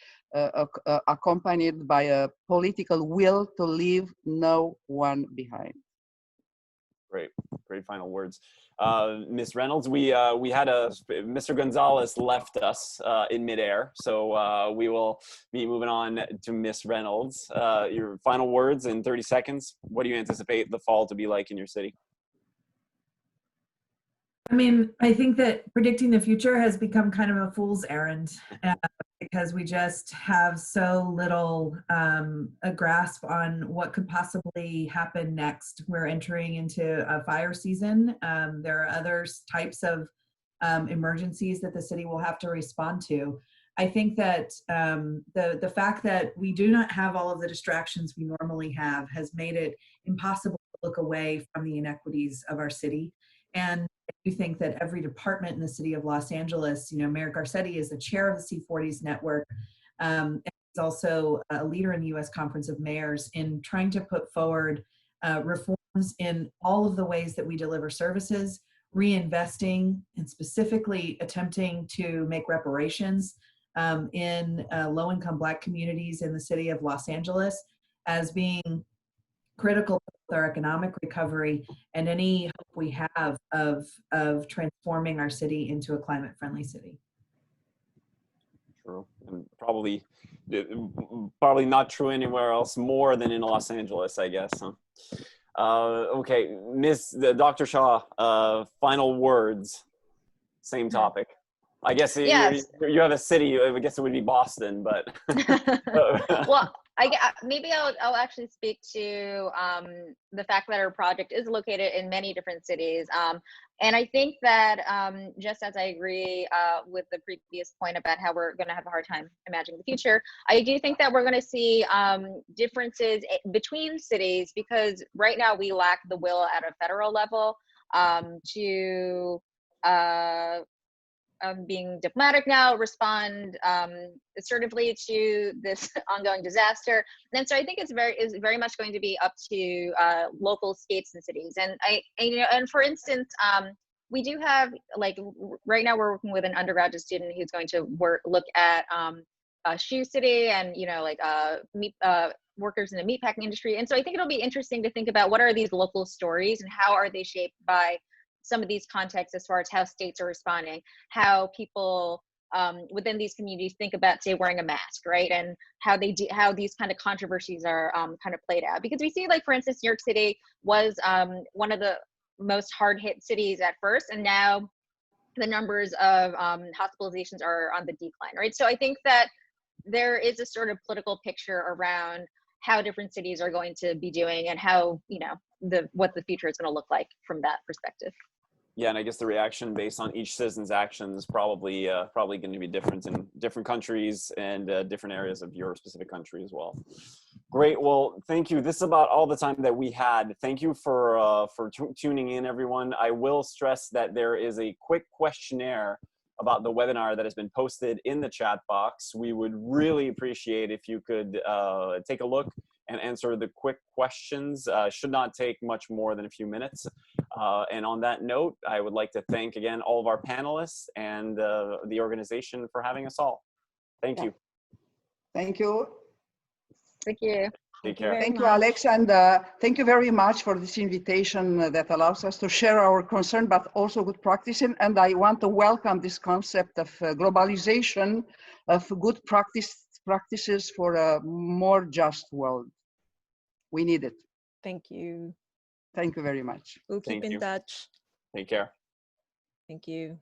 accompanied by a political will to leave no one behind. Great, great final words. Ms. Reynolds, we had Mr. González left us in midair, so we will be moving on to Ms. Reynolds. Your final words in 30 seconds. What do you anticipate the fall to be like in your city? I mean, I think that predicting the future has become kind of a fool's errand because we just have so little a grasp on what could possibly happen next. We're entering into a fire season. There are other types of emergencies that the city will have to respond to. I think that the fact that we do not have all of the distractions we normally have has made it impossible to look away from the inequities of our city. And I do think that every department in the city of Los Angeles, you know, Mayor Garcetti is the chair of the C40s network, and he's also a leader in the U.S. Conference of Mayors in trying to put forward reforms in all of the ways that we deliver services, reinvesting, and specifically attempting to make reparations in low-income Black communities in the city of Los Angeles as being critical to our economic recovery and any hope we have of transforming our city into a climate-friendly city. True, and probably not true anywhere else more than in Los Angeles, I guess. Huh? Okay, Dr. Shaw, final words, same topic. I guess Yes. you have a city, I guess it would be Boston, but. Well, maybe I'll actually speak to the fact that our project is located in many different cities. And I think that just as I agree with the previous point about how we're going to have a hard time imagining the future, I do think that we're going to see differences between cities, because right now we lack the will at a federal level to being diplomatic now, respond assertively to this ongoing disaster. And so I think it's very much going to be up to local states and cities. And for instance, we do have, like, right now we're working with an undergraduate student who's going to look at Shoe City and, you know, like workers in the meatpacking industry. And so I think it'll be interesting to think about what are these local stories and how are they shaped by some of these contexts as far as how states are responding, how people within these communities think about, say, wearing a mask, right? And how these kind of controversies are kind of played out. Because we see, like, for instance, New York City was one of the most hard hit cities at first, and now the numbers of hospitalizations are on the decline, right? So I think that there is a sort of political picture around how different cities are going to be doing and how, you know, what the future is going to look like from that perspective. Yeah, and I guess the reaction based on each citizen's actions probably going to be different in different countries and different areas of your specific country as well. Great. Well, thank you. This is about all the time that we had. Thank you for tuning in, everyone. I will stress that there is a quick questionnaire about the webinar that has been posted in the chat box. We would really appreciate if you could take a look and answer the quick questions. Should not take much more than a few minutes. And on that note, I would like to thank again all of our panelists and the organization for having us all. Thank you. Thank you. Thank you. Take care. Thank you, Alex, and thank you very much for this invitation that allows us to share our concern, but also good practices. And I want to welcome this concept of globalization, of good practices for a more just world. We need it. Thank you. Thank you very much. We'll keep in touch. Take care. Thank you.